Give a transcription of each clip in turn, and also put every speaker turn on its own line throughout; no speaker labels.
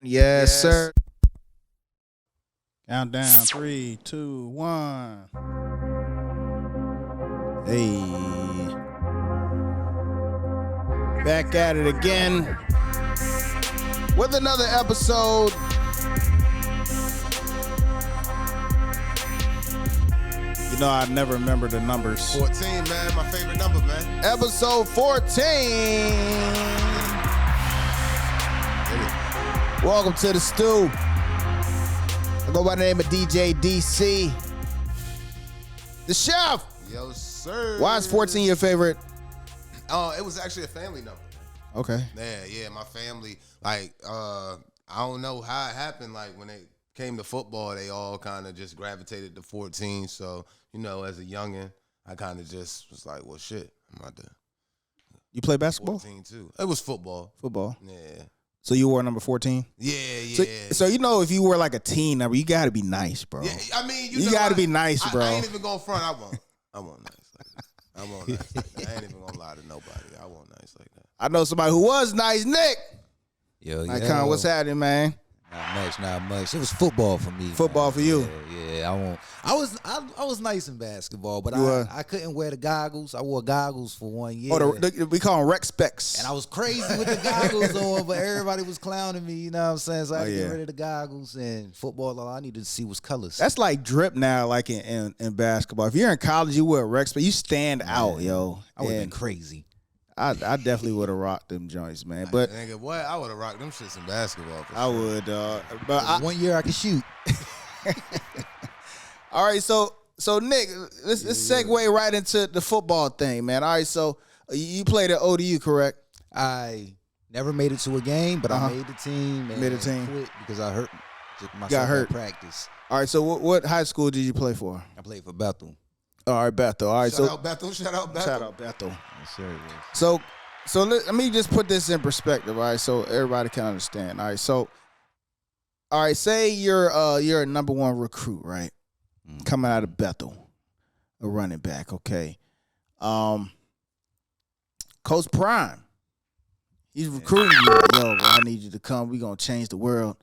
Yes, sir. Countdown. 3, 2, 1. Hey. Back at it again with another episode. You know, I never remember the numbers.
14, man. My favorite number, man.
Episode 14. Welcome to the Stu. I go by the name of DJ DC. The chef.
Yo, sir.
Why is 14 your favorite?
Oh, it was actually a family number.
Okay.
Yeah, my family. Like, I don't know how it happened. Like, when it came to football, they all kind of just gravitated to 14. So, you know, as a youngin', I kind of just was like, well, shit, I'm about to.
You play basketball?
14 too. It was football.
Football.
Yeah.
So you wore number 14?
Yeah.
So you know, if you were like a teen number, you got to be nice, bro.
Yeah, I mean,
you got to be nice, bro.
I ain't even going front. I want nice like that. I want nice like that. I ain't even gonna lie to nobody. I want nice like that.
I know somebody who was nice, Nick.
Yo,
Like, what's happening, man?
Not much. It was football for me.
Football
man.
for you.
Yeah, I was nice in basketball, but I couldn't wear the goggles. I wore goggles for 1 year.
Oh, we call them rec specs.
And I was crazy with the goggles on, but everybody was clowning me, you know what I'm saying? So I had to get rid of the goggles, and football, all I needed to see was colors.
That's like drip now, like in basketball. If you're in college, you wear rec specs, you stand out, yo.
I would have been crazy.
I definitely would have rocked them joints, man. But
nigga, what? I would have rocked them shits in basketball.
I would, but
1 year I could shoot.
All right, so Nick, let's segue right into the football thing, man. All right, so you played at ODU, correct?
I never made it to a game, but I made the team. And
made the team
quit because I hurt myself
Got hurt
at practice.
All right, so what high school did you play for?
I played for Bethel.
All right, Bethel. All right,
Shout out Bethel. Shout out Bethel.
Yes, sir.
So let me just put this in perspective, all right, so everybody can understand. All right, say you're a number one recruit, right? Coming out of Bethel, a running back, okay. Coach Prime, he's recruiting you. Yo, I need you to come. We're gonna change the world.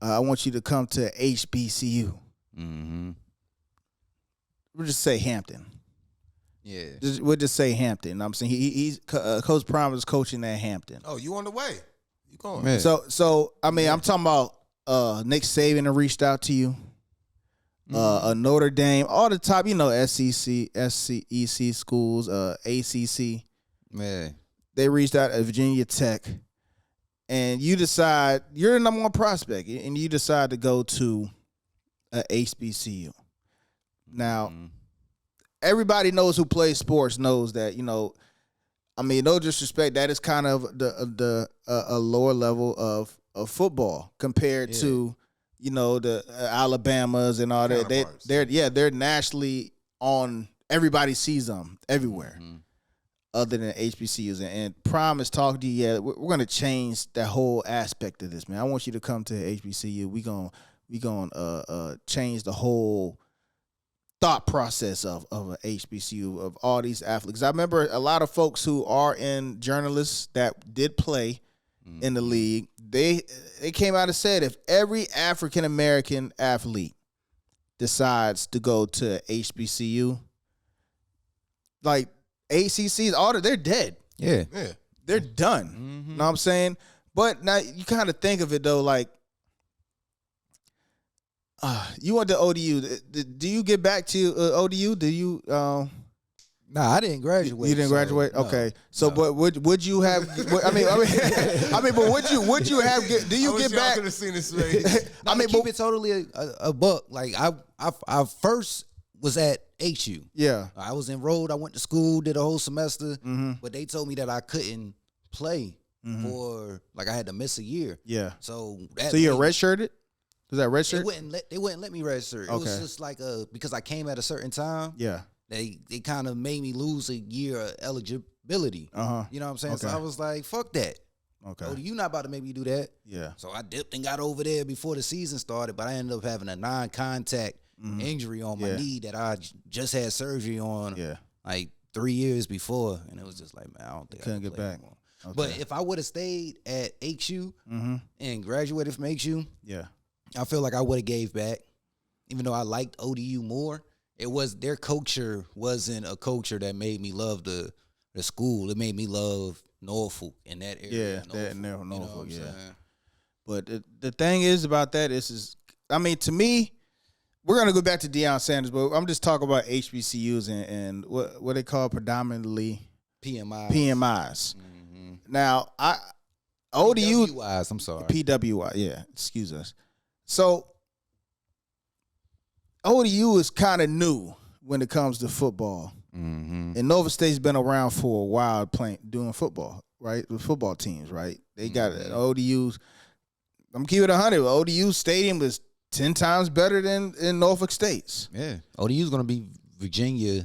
I want you to come to HBCU.
Mm-hmm.
We'll just say Hampton.
Yeah.
We'll just say Hampton. You know what I'm saying he's Coach Prime is coaching at Hampton.
Oh, you on the way? You going?
Man.
So I mean, I'm talking about Nick Saban have reached out to you. Notre Dame, all the top, you know, SEC schools, ACC.
Man.
They reached out at Virginia Tech, and you decide you're the number one prospect, and you decide to go to HBCU. Now, everybody knows who plays sports knows that, you know, I mean, no disrespect, that is kind of a lower level of football compared to, you know, the Alabamas and all that. They're nationally on. Everybody sees them everywhere, other than HBCUs. And Prime is talking to you. Yeah, we're going to change that whole aspect of this, man. I want you to come to HBCU. We gonna change the whole thought process of a HBCU, of all these athletes. I remember a lot of folks who are in journalists that did play in the league. They came out and said if every African American athlete decides to go to HBCU, like ACCs, they're dead.
Yeah.
They're done. You know what I'm saying? But now you kind of think of it though, like you went to ODU. Do you get back to ODU? Do you?
Nah, I didn't graduate.
You didn't graduate?
No,
okay. So,
no.
but would you have? I mean, but would you have? Do you get back?
I could have seen his face.
I mean, keep it totally a buck. Like I first was at HU.
Yeah.
I was enrolled. I went to school, did a whole semester, but they told me that I couldn't play for, like, I had to miss a year.
Yeah.
So
you're redshirted? Was that redshirt?
They wouldn't let me redshirt. It was just like because I came at a certain time.
Yeah.
They kind of made me lose a year of eligibility. You know what I'm saying?
Okay.
So I was like, fuck that.
Okay.
Oh, you not about to make me do that.
Yeah.
So I dipped and got over there before the season started, but I ended up having a non-contact injury on my knee that I just had surgery on like 3 years before, and it was just like, man, I don't think I can
get
play
back.
anymore. But if I would have stayed at HU and graduated from HU, I feel like I would have gave back. Even though I liked ODU more, it was their culture wasn't a culture that made me love the school. It made me love Norfolk in that area.
Norfolk, But the thing is about that is I mean, to me, we're gonna go back to Deion Sanders, but I'm just talking about HBCUs and what they call predominantly PMIs. Now, ODU
PWIs, I'm sorry.
PWI, excuse us. So ODU is kind of new when it comes to football. And Nova State's been around for a while doing football, right? With football teams, right? They got ODU's. I'm keeping it 100. ODU Stadium is 10 times better than in Norfolk State's.
Yeah, ODU's going to be Virginia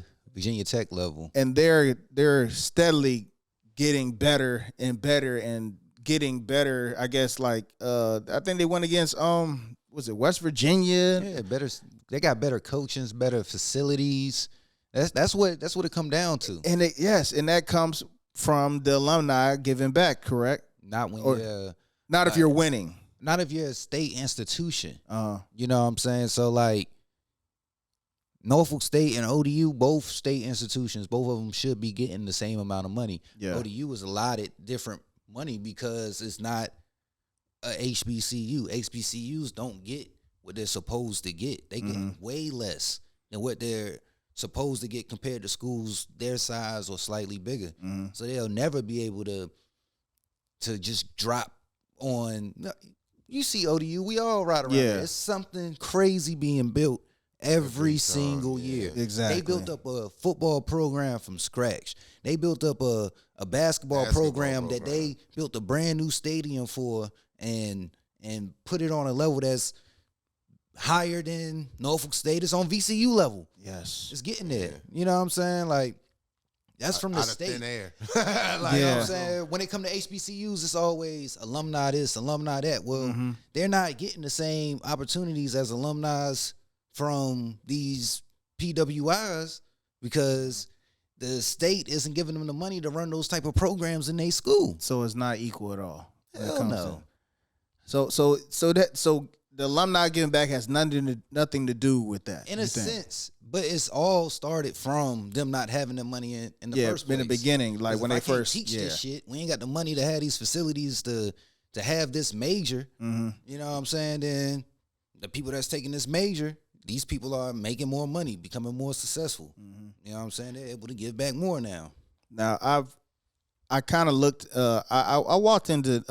Tech level,
and they're steadily getting better and better and getting better. I guess I think they went against was it West Virginia?
Yeah, better. They got better coachings, better facilities. That's what it come down to.
And and that comes from the alumni giving back, correct?
Not
if you're winning.
Not if you're a state institution. You know what I'm saying? So like Norfolk State and ODU, both state institutions, both of them should be getting the same amount of money. Yeah. ODU is allotted different money because it's not a HBCU. HBCUs don't get what they're supposed to get. They get way less than what they're supposed to get compared to schools their size or slightly bigger. So they'll never be able to just drop on. You see ODU, we all ride around there. It's something crazy being built every single year.
Exactly.
They built up a football program from scratch. They built up a basketball program that they built a brand new stadium for and put it on a level that's higher than Norfolk State. It's on VCU level.
Yes.
It's getting there. You know what I'm saying? Like, that's from the state.
Thin air.
You know what I'm saying? When it come to HBCUs, it's always alumni this, alumni that. Well, they're not getting the same opportunities as alumni from these PWIs because the state isn't giving them the money to run those type of programs in their school.
So it's not equal at all.
Hell no.
So the alumni giving back has nothing to do with that.
In a sense, but it's all started from them not having the money in the first place.
In the beginning, like when they first
teach this shit. We ain't got the money to have these facilities to have this major. You know what I'm saying? Then the people that's taking this major, these people are making more money, becoming more successful. You know what I'm saying? They're able to give back more now.
Now I kind of looked. I walked into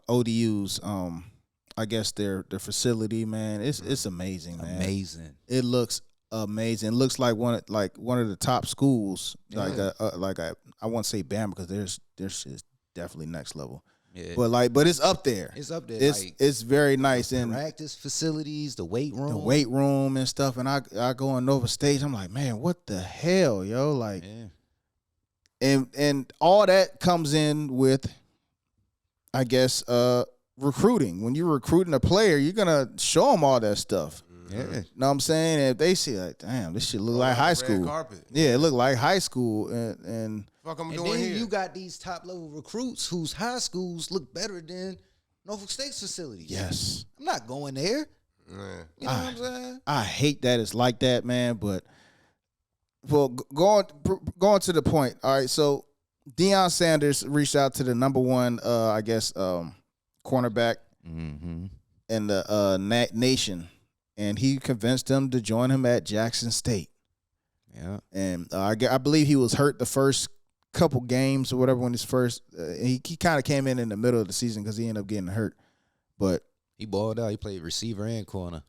ODU's. I guess their facility, man. It's amazing, man.
Amazing.
It looks amazing. It looks like one of the top schools. Yeah. I won't say Bama because their shit is definitely next level. Yeah. But it's up there.
It's up there.
It's very nice. And
practice facilities, the weight
room and stuff. And I go on Nova Stage. I'm like, man, what the hell, yo? Like, and all that comes in with, I guess, recruiting. When you're recruiting a player, you're gonna show them all that stuff. Yeah, know what I'm saying? And if they see like, damn, this shit look like high school.
Carpet.
Yeah, it look like high school. And
then
here? You got these top level recruits whose high schools look better than Norfolk State's facilities.
Yes,
I'm not going there. You know what I'm saying?
I hate that it's like that, man. But going to the point. All right, so Deion Sanders reached out to the number one, cornerback in the nation, and he convinced them to join him at Jackson State. Yeah, and I believe he was hurt the first couple games or whatever when his first. He kind of came in the middle of the season because he ended up getting hurt, but
he balled out. He played receiver and corner.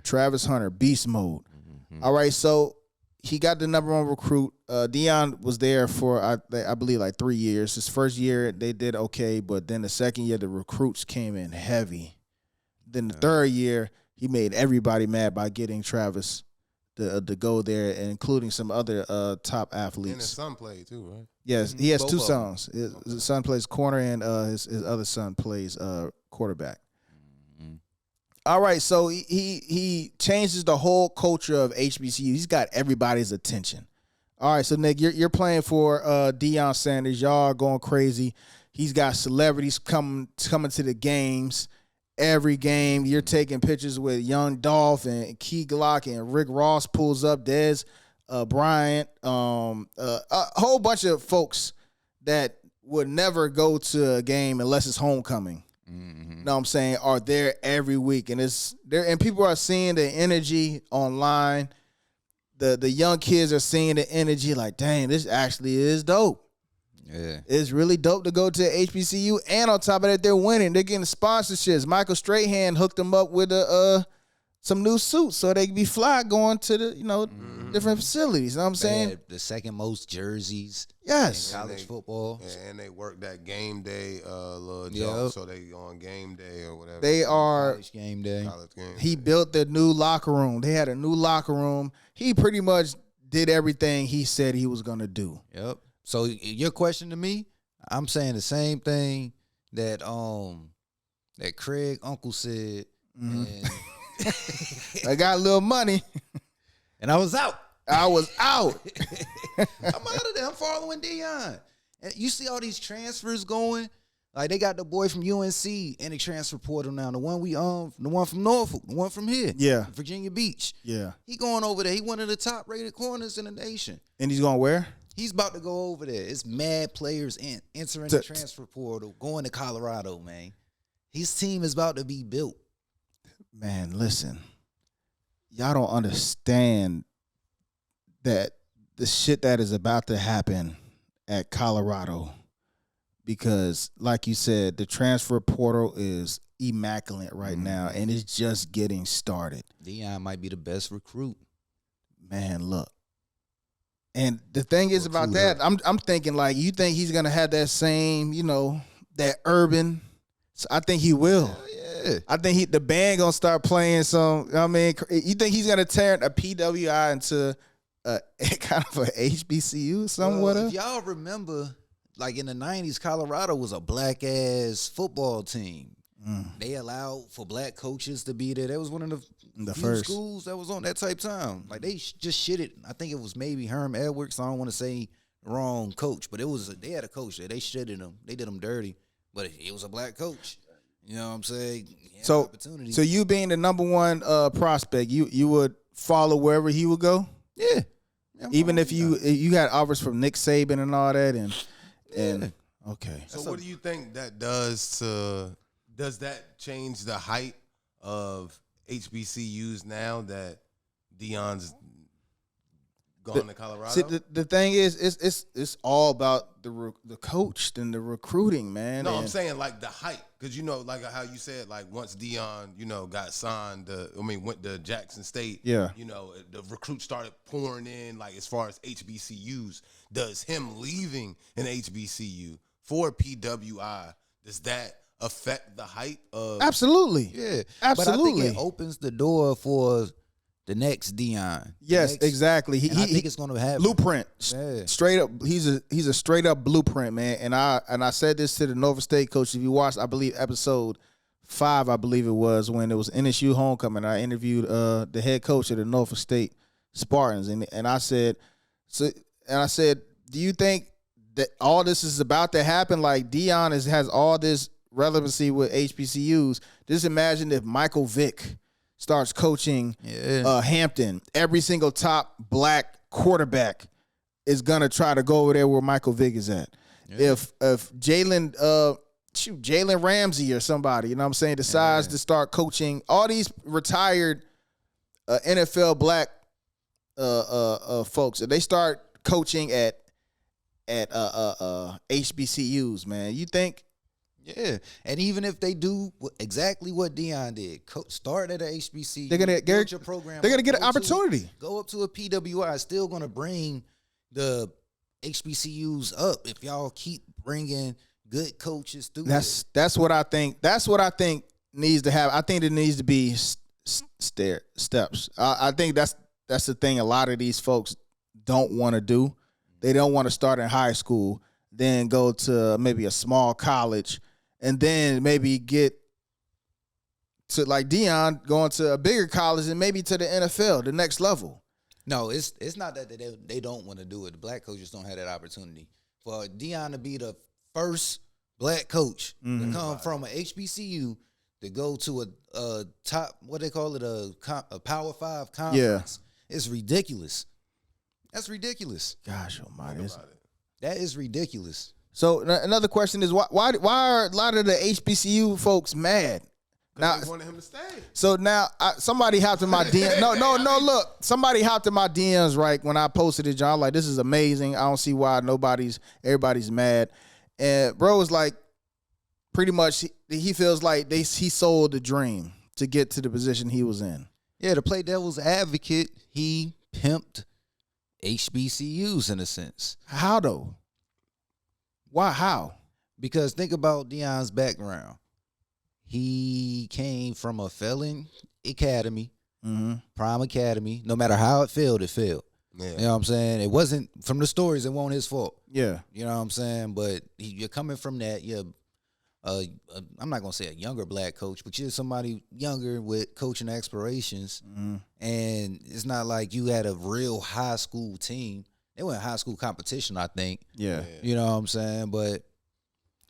Travis Hunter, beast mode. All right, so he got the number one recruit. Deion was there for, I believe, like 3 years. His first year, they did okay, but then the second year, the recruits came in heavy. Then the third year, he made everybody mad by getting Travis to go there, and including some other top athletes.
And his son played too, right?
Yes, he has two sons. His son plays corner, and his other son plays quarterback. All right, so he changes the whole culture of HBCU. He's got everybody's attention. All right, so Nick, you're playing for Deion Sanders. Y'all are going crazy. He's got celebrities coming to the games. Every game, you're taking pictures with Young Dolph and Key Glock and Rick Ross pulls up. Dez Bryant, a whole bunch of folks that would never go to a game unless it's homecoming. Mm-hmm. You know what I'm saying? Are there every week, and it's there, and people are seeing the energy online. The young kids are seeing the energy like, dang, this actually is dope. Yeah, it's really dope to go to HBCU, and on top of that, they're winning. They're getting sponsorships. Michael Strahan hooked them up with some new suits so they can be fly going to the different facilities. You know what I'm saying?
The second most jerseys.
Yes,
in college football.
Yeah, and they work that game day little job, so they on game day or whatever.
They are
college game day.
He built the new locker room. They had a new locker room. He pretty much did everything he said he was gonna do.
Yep. So your question to me, I'm saying the same thing that Craig Uncle said.
Mm-hmm. And I got a little money,
and I was out.
I'm out of
there. I'm following Deion. And you see all these transfers going. Like they got the boy from UNC in the transfer portal now. The one the one from Norfolk, the one from here.
Yeah.
Virginia Beach.
Yeah.
He going over there. He one of the top rated corners in the nation.
And he's going where?
He's about to go over there. It's mad players entering the transfer portal, going to Colorado, man. His team is about to be built.
Man, listen. Y'all don't understand that the shit that is about to happen at Colorado, because like you said, the transfer portal is immaculate right now, and it's just getting started.
Deion might be the best recruit.
Man, look. And the thing is about that, I'm thinking like, you think he's gonna have that same, that urban? So I think he will.
Hell yeah.
I think the band gonna start playing some. I mean, you think he's gonna turn a PWI into a kind of a HBCU somewhat?
Well, if y'all remember, like in the 90s, Colorado was a black ass football team. They allowed for black coaches to be there. That was one of the few
first
schools that was on that type time. Like they just shitted. I think it was maybe Herm Edwards. I don't want to say the wrong coach, but they had a coach there. They shitted him. They did him dirty, but it was a black coach. You know what I'm saying?
So you being the number one prospect, you would follow wherever he would go?
Yeah.
Even if you had offers from Nick Saban and all that, and okay.
So what do you think that does to? Does that change the height of HBCUs now that Deion's gone to Colorado?
See, the thing is, it's all about the coach and the recruiting, man.
No, I'm saying like the height, because like how you said, like once Deion, got signed, went to Jackson State.
Yeah.
The recruits started pouring in, like as far as HBCUs. Does him leaving an HBCU for PWI, does that affect the hype of?
Absolutely.
Yeah.
Absolutely.
But I think it opens the door for the next Deion.
Yes, exactly.
I think it's going to happen.
Blueprint.
Yeah.
Straight up, he's a straight up blueprint, man. And I said this to the Nova State coach. If you watched, I believe episode 5, I believe it was, when it was NSU homecoming. I interviewed the head coach of the Nova State Spartans, and I said, do you think that all this is about to happen? Like Deion has all this relevancy with HBCUs. Just imagine if Michael Vick starts coaching Hampton. Every single top black quarterback is gonna try to go over there where Michael Vick is at. Yeah. If Jalen Ramsey or somebody, you know what I'm saying, decides to start coaching all these retired NFL black folks, if they start coaching at HBCUs, man, you think?
Yeah, and even if they do exactly what Deion did, start at a HBCU,
they're gonna get your program. They're gonna get an opportunity.
Go up to a PWI. Still gonna bring the HBCUs up if y'all keep bringing good coaches through.
That's what I think. That's what I think needs to happen. I think there needs to be steps. I think that's the thing. A lot of these folks don't want to do. They don't want to start in high school, then go to maybe a small college, and then maybe get to like Deion going to a bigger college and maybe to the NFL, the next level.
No, it's not that they don't want to do it. The black coaches don't have that opportunity. For Deion to be the first black coach to come from a HBCU to go to a top, what they call it, a Power 5 conference, it's ridiculous. That's ridiculous.
Gosh almighty.
That is ridiculous.
So another question is why are a lot of the HBCU folks mad? Now,
they wanted him to stay.
So now somebody hopped in my DM. No. Look, somebody hopped in my DMs right when I posted it. John, like, this is amazing. I don't see why everybody's mad. And bro was like, pretty much he feels like he sold the dream to get to the position he was in.
Yeah, to play devil's advocate, he pimped HBCUs in a sense.
How though? Why? How?
Because think about Deion's background. He came from a failing academy, prime academy. No matter how it failed, it failed. Yeah. You know what I'm saying? It wasn't, from the stories, it wasn't his fault.
Yeah.
You know what I'm saying? But you're coming from that. You're, I'm not going to say a younger black coach, but you're somebody younger with coaching aspirations. And it's not like you had a real high school team. They went high school competition, I think.
Yeah.
You know what I'm saying? But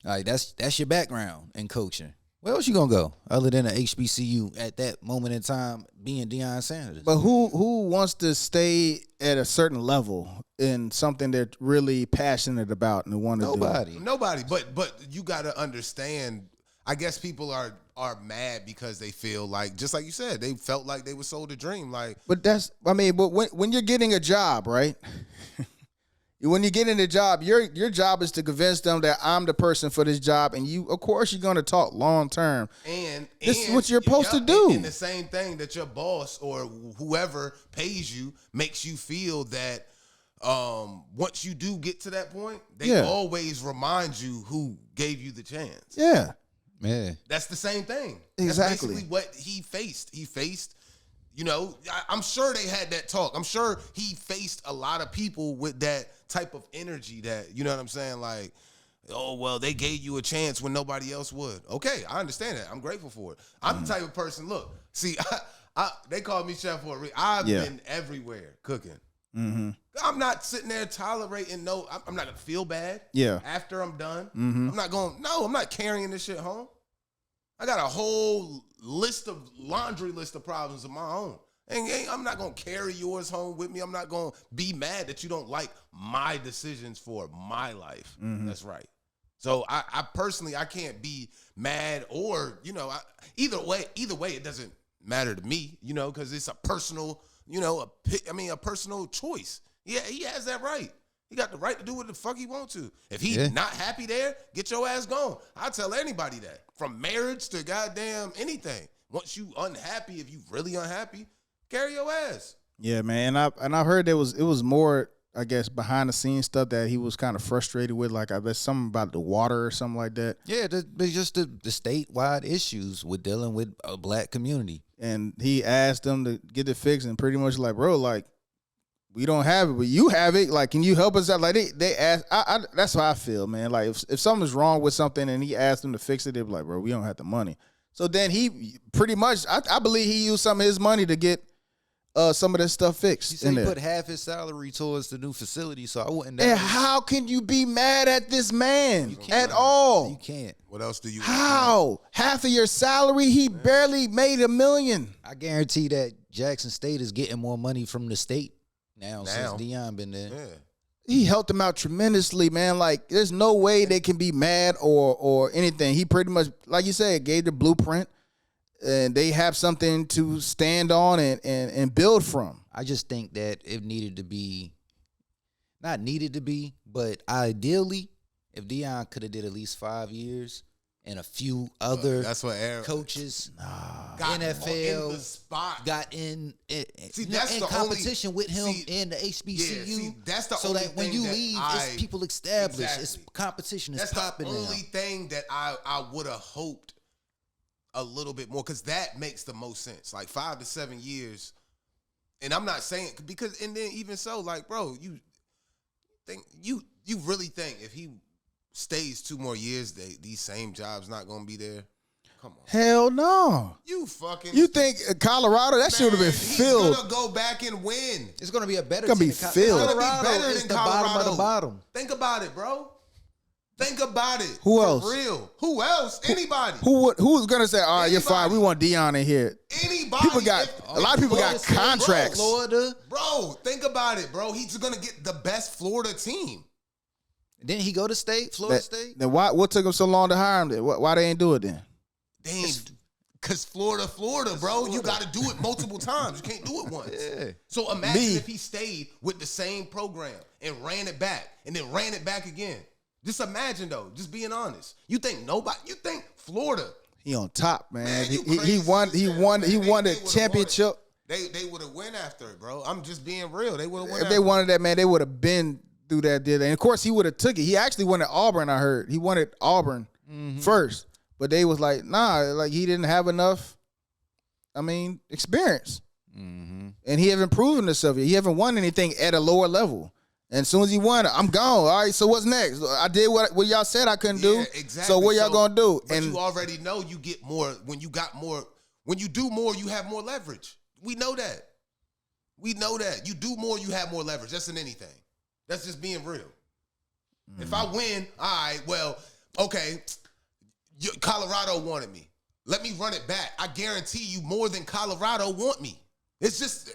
like that's your background in coaching. Where else you gonna go other than an HBCU at that moment in time being Deion Sanders?
But who wants to stay at a certain level in something they're really passionate about and want to do?
Nobody. But you got to understand. I guess people are mad because they feel like, just like you said, they felt like they were sold a dream. Like,
but when you're getting a job, right? When you get in a job, your job is to convince them that I'm the person for this job, and you, of course, you're going to talk long term.
And
this is what you're supposed to do.
And the same thing that your boss or whoever pays you makes you feel that once you do get to that point, they always remind you who gave you the chance.
Yeah.
Man,
that's the same thing.
Exactly.
That's basically what he faced. He faced, I'm sure they had that talk. I'm sure he faced a lot of people with that type of energy that, you know what I'm saying? Like, oh, well, they gave you a chance when nobody else would. Okay, I understand that. I'm grateful for it. I'm the type of person, look, see, they call me chef for a reason. I've been everywhere cooking. I'm not sitting there tolerating I'm not going to feel bad after I'm done. I'm not carrying this shit home. I got a whole laundry list of problems of my own. And I'm not going to carry yours home with me. I'm not going to be mad that you don't like my decisions for my life. That's right. So I personally, I can't be mad or, either way, it doesn't matter to me, because it's a personal, a personal choice. Yeah, he has that right. He got the right to do what the fuck he wants to. If he's not happy there, get your ass gone. I tell anybody that. From marriage to goddamn anything. Once you unhappy, if you really unhappy, carry your ass.
Yeah, man. And I heard it was more, I guess, behind the scenes stuff that he was kind of frustrated with. Like, I bet something about the water or something like that.
Yeah, just the statewide issues with dealing with a black community.
And he asked them to get it fixed, and pretty much like, bro, like, we don't have it, but you have it. Like, can you help us out? Like, they asked. That's how I feel, man. Like, if something's wrong with something and he asked them to fix it, they'd be like, bro, we don't have the money. So then he pretty much, I believe he used some of his money to get some of this stuff fixed.
He said he put half his salary towards the new facility, so I wouldn't.
And how can you be mad at this man at all?
You can't.
What else do you?
How? Half of your salary? He barely made $1 million.
I guarantee that Jackson State is getting more money from the state now since Deion been there.
Yeah.
He helped them out tremendously, man. Like, there's no way they can be mad or anything. He pretty much, like you said, gave the blueprint, and they have something to stand on and build from.
I just think that it but ideally, if Deion could have did at least 5 years and a few other
that's what
coaches,
got
NFL,
in the spot.
got in
that's the
competition with him in the HBCU.
That's the
so
only
that when
thing
you
that
leave, it's people established. It's competition. It's popping.
That's the only thing that I would have hoped a little bit more, because that makes the most sense. Like 5 to 7 years, and I'm not saying because, and then even so, like, bro, you really think if he stays 2 more years, these same jobs not gonna be there? Come on.
Hell no.
You fucking.
You think Colorado, that shit would have been filled.
He's going to go back and win.
It's going to be a better
team.
It's
going to be filled.
Colorado is the bottom of the bottom.
Think about it, bro. Think about it.
Who
For
else?
real. Who else? Anybody.
Who was going to say, all right, you're fine. We want Dion in here.
Anybody.
A lot of people got contracts.
Florida.
Bro, think about it, bro. He's going to get the best Florida team.
Didn't he go to Florida State?
Then what took him so long to hire him then? Why they ain't do it then?
Because Florida, bro. You got to do it multiple times. You can't do it once.
Yeah.
So imagine if he stayed with the same program and ran it back and then ran it back again. Just imagine, though, just being honest. You think Florida.
He on top, man. He won the championship.
They would have went after it, bro. I'm just being real. They would have went
If
after
they wanted that, man, they would have been through that deal. And of course, he would have took it. He actually wanted Auburn, I heard. He wanted Auburn first. But they was like, nah, like he didn't have enough, experience. Mm-hmm. And he haven't proven himself yet. He haven't won anything at a lower level. And as soon as he won, I'm gone. All right, so what's next? I did what y'all said I couldn't do.
Exactly.
So what y'all gonna do?
But you already know you get more when you do more, you have more leverage. We know that. You do more, you have more leverage. That's in anything. That's just being real. If I win, all right, well, okay, Colorado wanted me. Let me run it back. I guarantee you more than Colorado want me. It's just...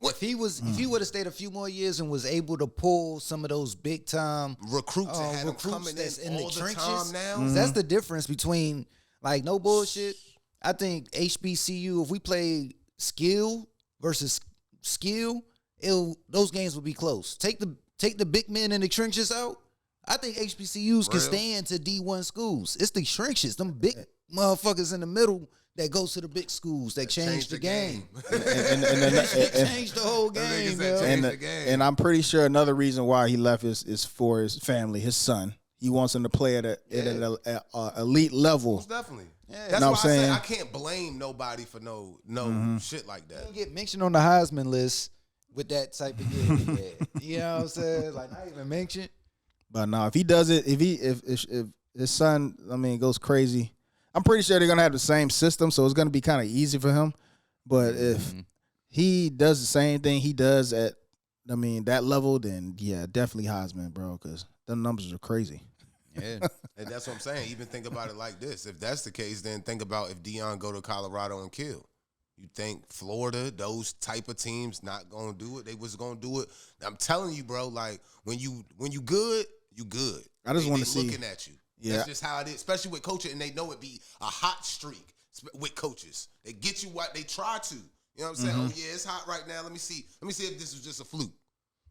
If he would have stayed a few more years and was able to pull some of those big time
recruits and had them coming in all the trenches time now,
that's the difference between like no bullshit. I think HBCU, if we play skill versus skill, those games would be close. Take the big men in the trenches out. I think HBCUs can stand to D1 schools. It's the trenches, them big motherfuckers in the middle that goes to the big schools that change the game. and change the whole game.
And I'm pretty sure another reason why he left is for his family, his son. He wants him to play at an elite level.
Most definitely.
Yeah.
That's why I say I can't blame nobody for no shit like that.
You get mentioned on the Heisman list with that type of game. You know what I'm saying? Like not even mentioned.
But no, if he does it, if his son, goes crazy, I'm pretty sure they're gonna have the same system, so it's gonna be kind of easy for him. But if he does the same thing he does at, that level, then yeah, definitely Heisman, bro, because them numbers are crazy.
Yeah, and that's what I'm saying. Even think about it like this: if that's the case, then think about if Dion go to Colorado and kill. You think Florida, those type of teams, not gonna do it? They was gonna do it. I'm telling you, bro. Like when you good, you good.
I just want to see
looking at you. Yeah. That's just how it is, especially with coaching, and they know it be a hot streak with coaches. They get you what they try to. You know what I'm saying? Oh yeah, it's hot right now. Let me see if this was just a fluke.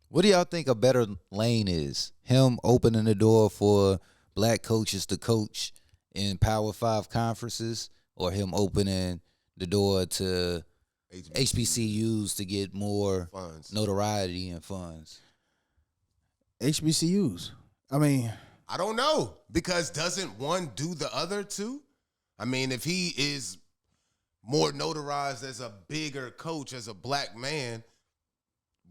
What do y'all think a better lane is? Him opening the door for black coaches to coach in Power 5 conferences, or him opening the door to HBCUs to get more funds, notoriety and funds?
HBCUs.
I don't know, because doesn't one do the other too? If he is more notarized as a bigger coach, as a black man,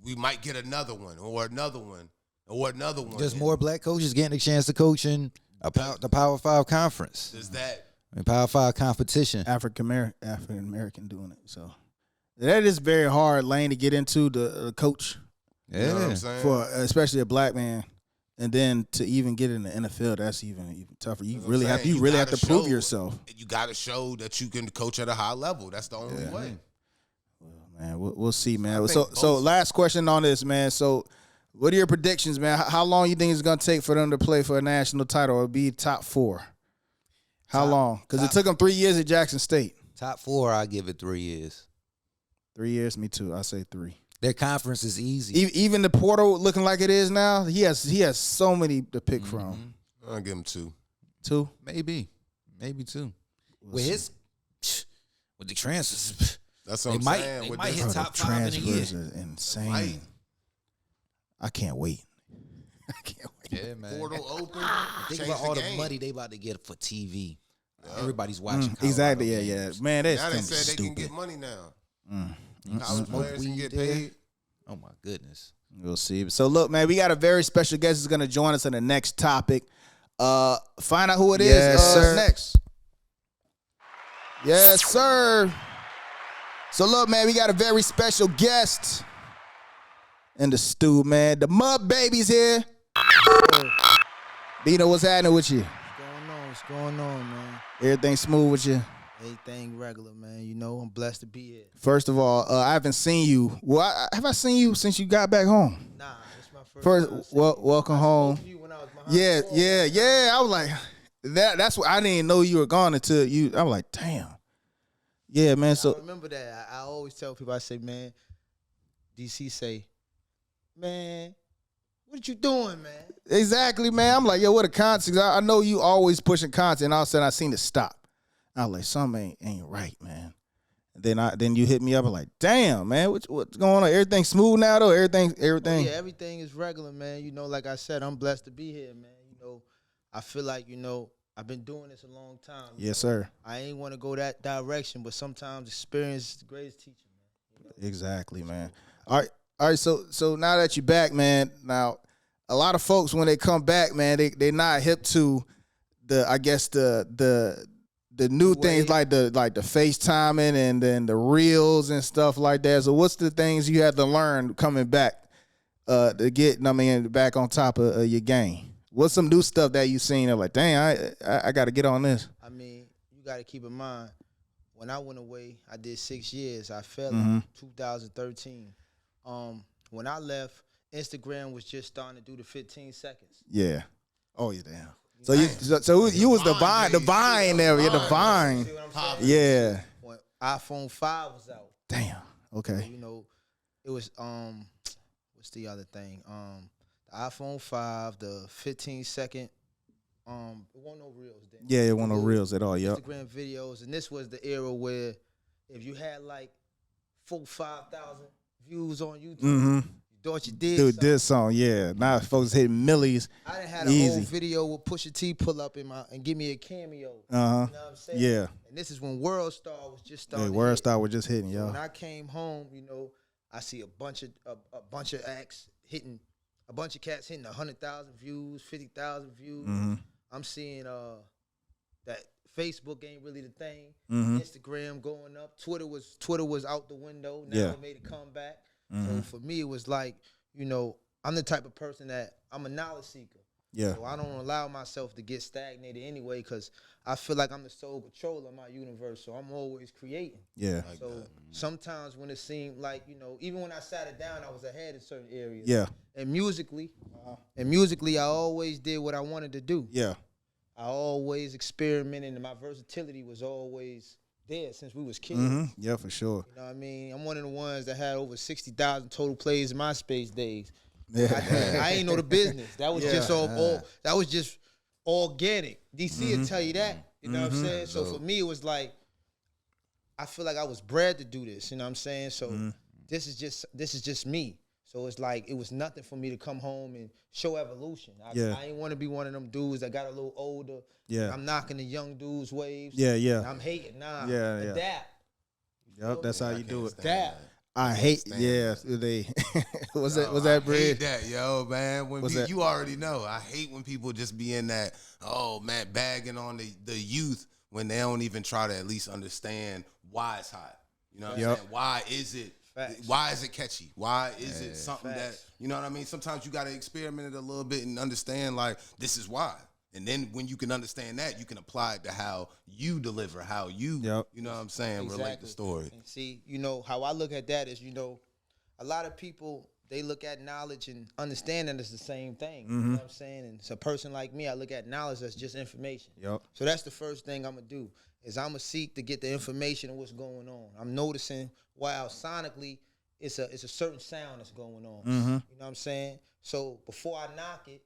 we might get another one or another one or another one.
There's more black coaches getting a chance to coach in the Power 5 conference.
Does that?
Power 5 competition.
African American doing it. So that is very hard lane to get into, the coach.
Yeah.
You know what I'm saying?
For especially a black man. And then to even get in the NFL, that's even tougher. You really have to prove yourself.
You got to show that you can coach at a high level. That's the only way.
Well, man, we'll see, man. So last question on this, man. So what are your predictions, man? How long you think it's going to take for them to play for a national title or be top 4? How long? Because it took them 3 years at Jackson State.
Top 4, I give it 3 years.
3 years? Me too. I say 3.
Their conference is easy.
Even the portal looking like it is now, he has so many to pick from.
I'll give him 2.
2?
Maybe 2. With the transfers,
that's what I'm saying.
They might hit top 5 in a year.
Transfers are insane. Right. I can't wait.
Yeah, man.
Portal open.
Think about all the money they about to get for TV. Everybody's watching.
Exactly. Yeah. Man, that's
now they said
stupid.
they can get money now. College players can get paid.
Oh my goodness.
We'll see. So look, man, we got a very special guest who's going to join us in the next topic. Find out who it is.
Sir.
Next. Yes, sir. So look, man, we got a very special guest in the stew, man. The Mud Baby's here. Bino, what's happening with you?
What's going on, man?
Everything smooth with you?
Everything regular, man. You know, I'm blessed to be here.
First of all, I haven't seen you. Well, have I seen you since you got back home?
Nah, it's my first time.
Welcome home.
You when I was behind
Yeah. I was like, that's what I didn't know you were gone until you. I was like, damn. Yeah, man. So
I remember that. I always tell people, I say, man, DC say, man, what you doing, man?
Exactly, man. I'm like, yo, what a content. I know you always pushing content. And all of a sudden, I seen it stop. I was like, something ain't right, man. Then you hit me up and like, damn, man, what's going on? Everything smooth now though? Everything.
Yeah, everything is regular, man. You know, like I said, I'm blessed to be here, man. You know, I feel like, you know, I've been doing this a long time.
Yes, sir.
I ain't want to go that direction, but sometimes experience is the greatest teacher, man. You know?
Exactly, man. All right. So now that you're back, man. Now, a lot of folks when they come back, man, they not hip to the new things like the FaceTiming and then the reels and stuff like that. So what's the things you had to learn coming back to get, back on top of your game? What's some new stuff that you seen? Like, dang, I got to get on this.
I mean, you got to keep in mind, when I went away, I did 6 years. I fell in 2013. When I left, Instagram was just starting to do the 15 seconds.
Yeah. Oh, yeah, damn. So you was the vine there. You're the vine. Yeah.
When iPhone 5 was out.
Damn. Okay.
So, you know, it was what's the other thing? The iPhone 5, the 15-second. It wasn't no reels then.
Yeah, it wasn't no reels at all. Yep.
Instagram videos, and this was the era where if you had like 4,000-5,000 views on YouTube.
Mm-hmm.
Thought you did
Dude, this song, yeah. Now folks hitting millies.
I done had a whole video with Pusha T pull up and give me a cameo. You know what I'm saying?
Yeah.
And this is when World Star was just starting.
Yeah, World Star was just hitting,
So
yo.
when I came home, you know, I see a bunch of acts hitting, a bunch of cats hitting 100,000 views, 50,000 views.
Mm-hmm.
I'm seeing that Facebook ain't really the thing.
Mm-hmm.
Instagram going up. Twitter was out the window. Now it made a comeback.
Mm-hmm.
So for me, it was like, you know, I'm the type of person that I'm a knowledge seeker.
Yeah.
So I don't allow myself to get stagnated anyway because I feel like I'm the sole controller of my universe. So I'm always creating.
Yeah.
So sometimes when it seemed like, you know, even when I sat it down, I was ahead in certain areas.
Yeah.
And musically, I always did what I wanted to do.
Yeah.
I always experimented, and my versatility was always there since we was kids.
Mm-hmm. Yeah, for sure.
You know what I mean? I'm one of the ones that had over 60,000 total plays in MySpace days.
Yeah.
I ain't know the business. That was just that was just organic. DC will tell you that. You know what I'm saying? So for me, it was like, I feel like I was bred to do this. You know what I'm saying? So this is just me. So it's like it was nothing for me to come home and show evolution. I ain't want to be one of them dudes that got a little older.
Yeah.
I'm knocking the young dudes' waves.
Yeah.
I'm hating. Nah.
Yeah.
Adapt.
Yep, that's how you do it.
Adapt.
I hate. Yeah, they. Was that Bridge?
I hate that, yo, man. When you already know, I hate when people just be in that, bagging on the youth when they don't even try to at least understand why it's hot. You know what I'm saying? Why is it?
Facts.
Why is it catchy? Why is it something
Facts.
that, you know what I mean? Sometimes you got to experiment it a little bit and understand, like, this is why. And then when you can understand that, you can apply it to how you deliver, how you, you know what I'm saying, relate the story.
And see, you know, how I look at that is, you know, a lot of people, they look at knowledge and understanding as the same thing. You know what I'm saying? And so a person like me, I look at knowledge as just information.
Yep.
So that's the first thing I'm going to do is I'm going to seek to get the information of what's going on. I'm noticing while sonically it's a certain sound that's going on. You know what I'm saying? So before I knock it,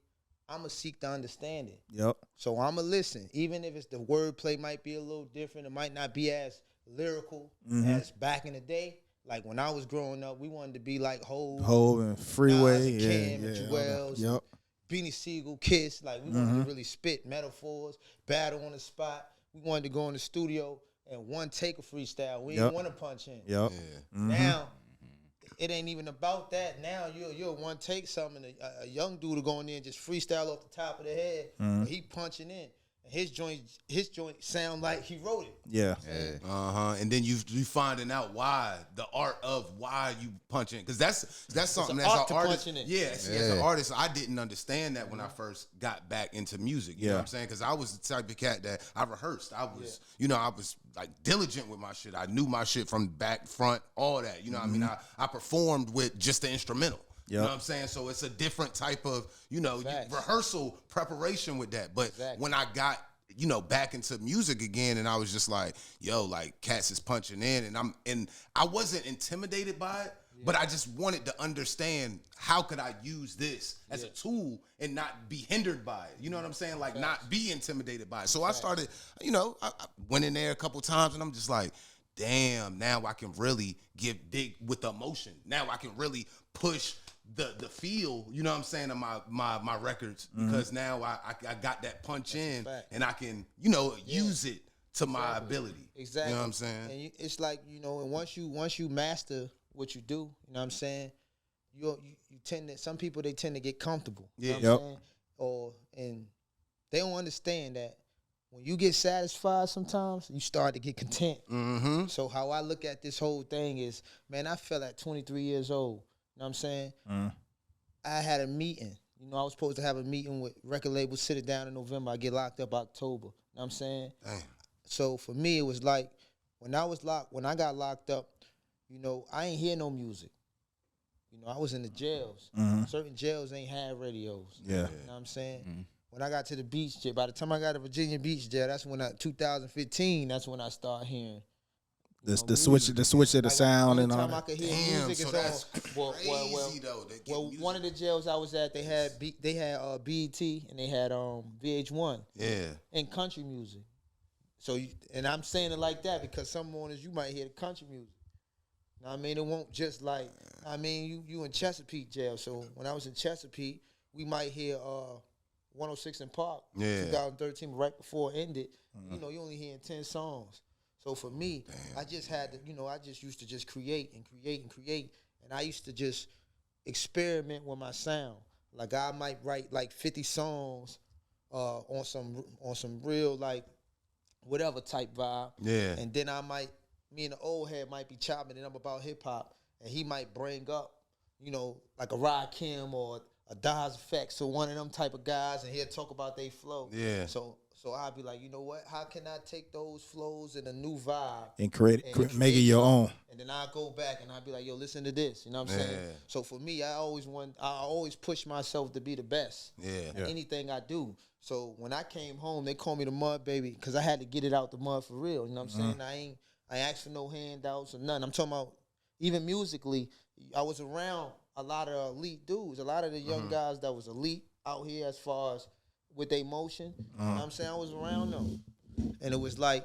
I'm going to seek to understand it.
Yep.
So I'm going to listen. Even if it's the wordplay might be a little different, it might not be as lyrical as back in the day. Like when I was growing up, we wanted to be like
Hov and Freeway,
Nas and Cam and Jewels,
Yep.
Beanie Siegel, Kiss. Like we wanted to really spit metaphors, battle on the spot. We wanted to go in the studio and one take a freestyle. We didn't want to punch in.
Yep.
Now, it ain't even about that. Now you're one take something. A young dude will go in there and just freestyle off the top of the head. But he punching in. His joint sound like he wrote it.
Yeah.
And then you finding out why the art of why you punching, because that's something that's an artist. Yes, as an artist, I didn't understand that when I first got back into music. You know what I'm saying? Because I was the type of cat that I rehearsed. I was, I was like diligent with my shit. I knew my shit from back, front, all that. You know what I mean? I performed with just the instrumental. You know what I'm saying? So it's a different type of, rehearsal preparation with that. But when I got, back into music again, and I was just like, yo, like cats is punching in, and I wasn't intimidated by it, but I just wanted to understand how could I use this as a tool and not be hindered by it. You know what I'm saying? Like not be intimidated by it. So I started, I went in there a couple times, and I'm just like, damn, now I can really dig with the emotion. Now I can really push the feel, you know what I'm saying, of my records, because now I got that punch in, and I can, use it to my ability.
Exactly.
You know what I'm saying?
And it's like, and once you master what you do, you know what I'm saying, you tend to, some people, they tend to get comfortable. You know what I'm saying? And they don't understand that when you get satisfied sometimes, you start to get content.
Mm-hmm.
So how I look at this whole thing is, man, I felt at 23 years old. You know what I'm saying? I had a meeting. I was supposed to have a meeting with record label, sit it down in November. I get locked up October. You know what I'm saying?
Damn.
So for me, it was like when I got locked up, I ain't hear no music. I was in the jails. Certain jails ain't had radios.
Yeah.
You know what I'm saying? When I got to the beach jail, by the time I got to Virginia Beach jail, that's when 2015, that's when I started hearing the switch of the sound and all that. I could hear music,
so that's
crazy though. Well, one of the jails I was at, they had BET and they had VH1.
Yeah.
And country music. So and I'm saying it like that because some mornings you might hear the country music. You know what I mean? It won't just like, you in Chesapeake jail. So when I was in Chesapeake, we might hear 106 in Park, 2013, right before it ended. You only hearing 10 songs. So for me, I just had to, I just used to just create. And I used to just experiment with my sound. Like I might write like 50 songs on some real like whatever type vibe. Yeah. And then me and the old head might be chopping it up about hip hop, and he might bring up, like a Rakim or a Daz Effects or one of them type of guys, and he'll talk about their flow. Yeah. So I'd be like, you know what? How can I take those flows in a new vibe
and make it your own?
And then I go back and I'd be like, yo, listen to this. You know what I'm saying? So for me, I always push myself to be the best. In anything I do. So when I came home, they called me the mud baby because I had to get it out the mud for real. You know what I'm saying? I ain't asked for no handouts or nothing. I'm talking about even musically. I was around a lot of elite dudes, a lot of the young guys that was elite out here as far as with their motion. You know what I'm saying? I was around them. And it was like,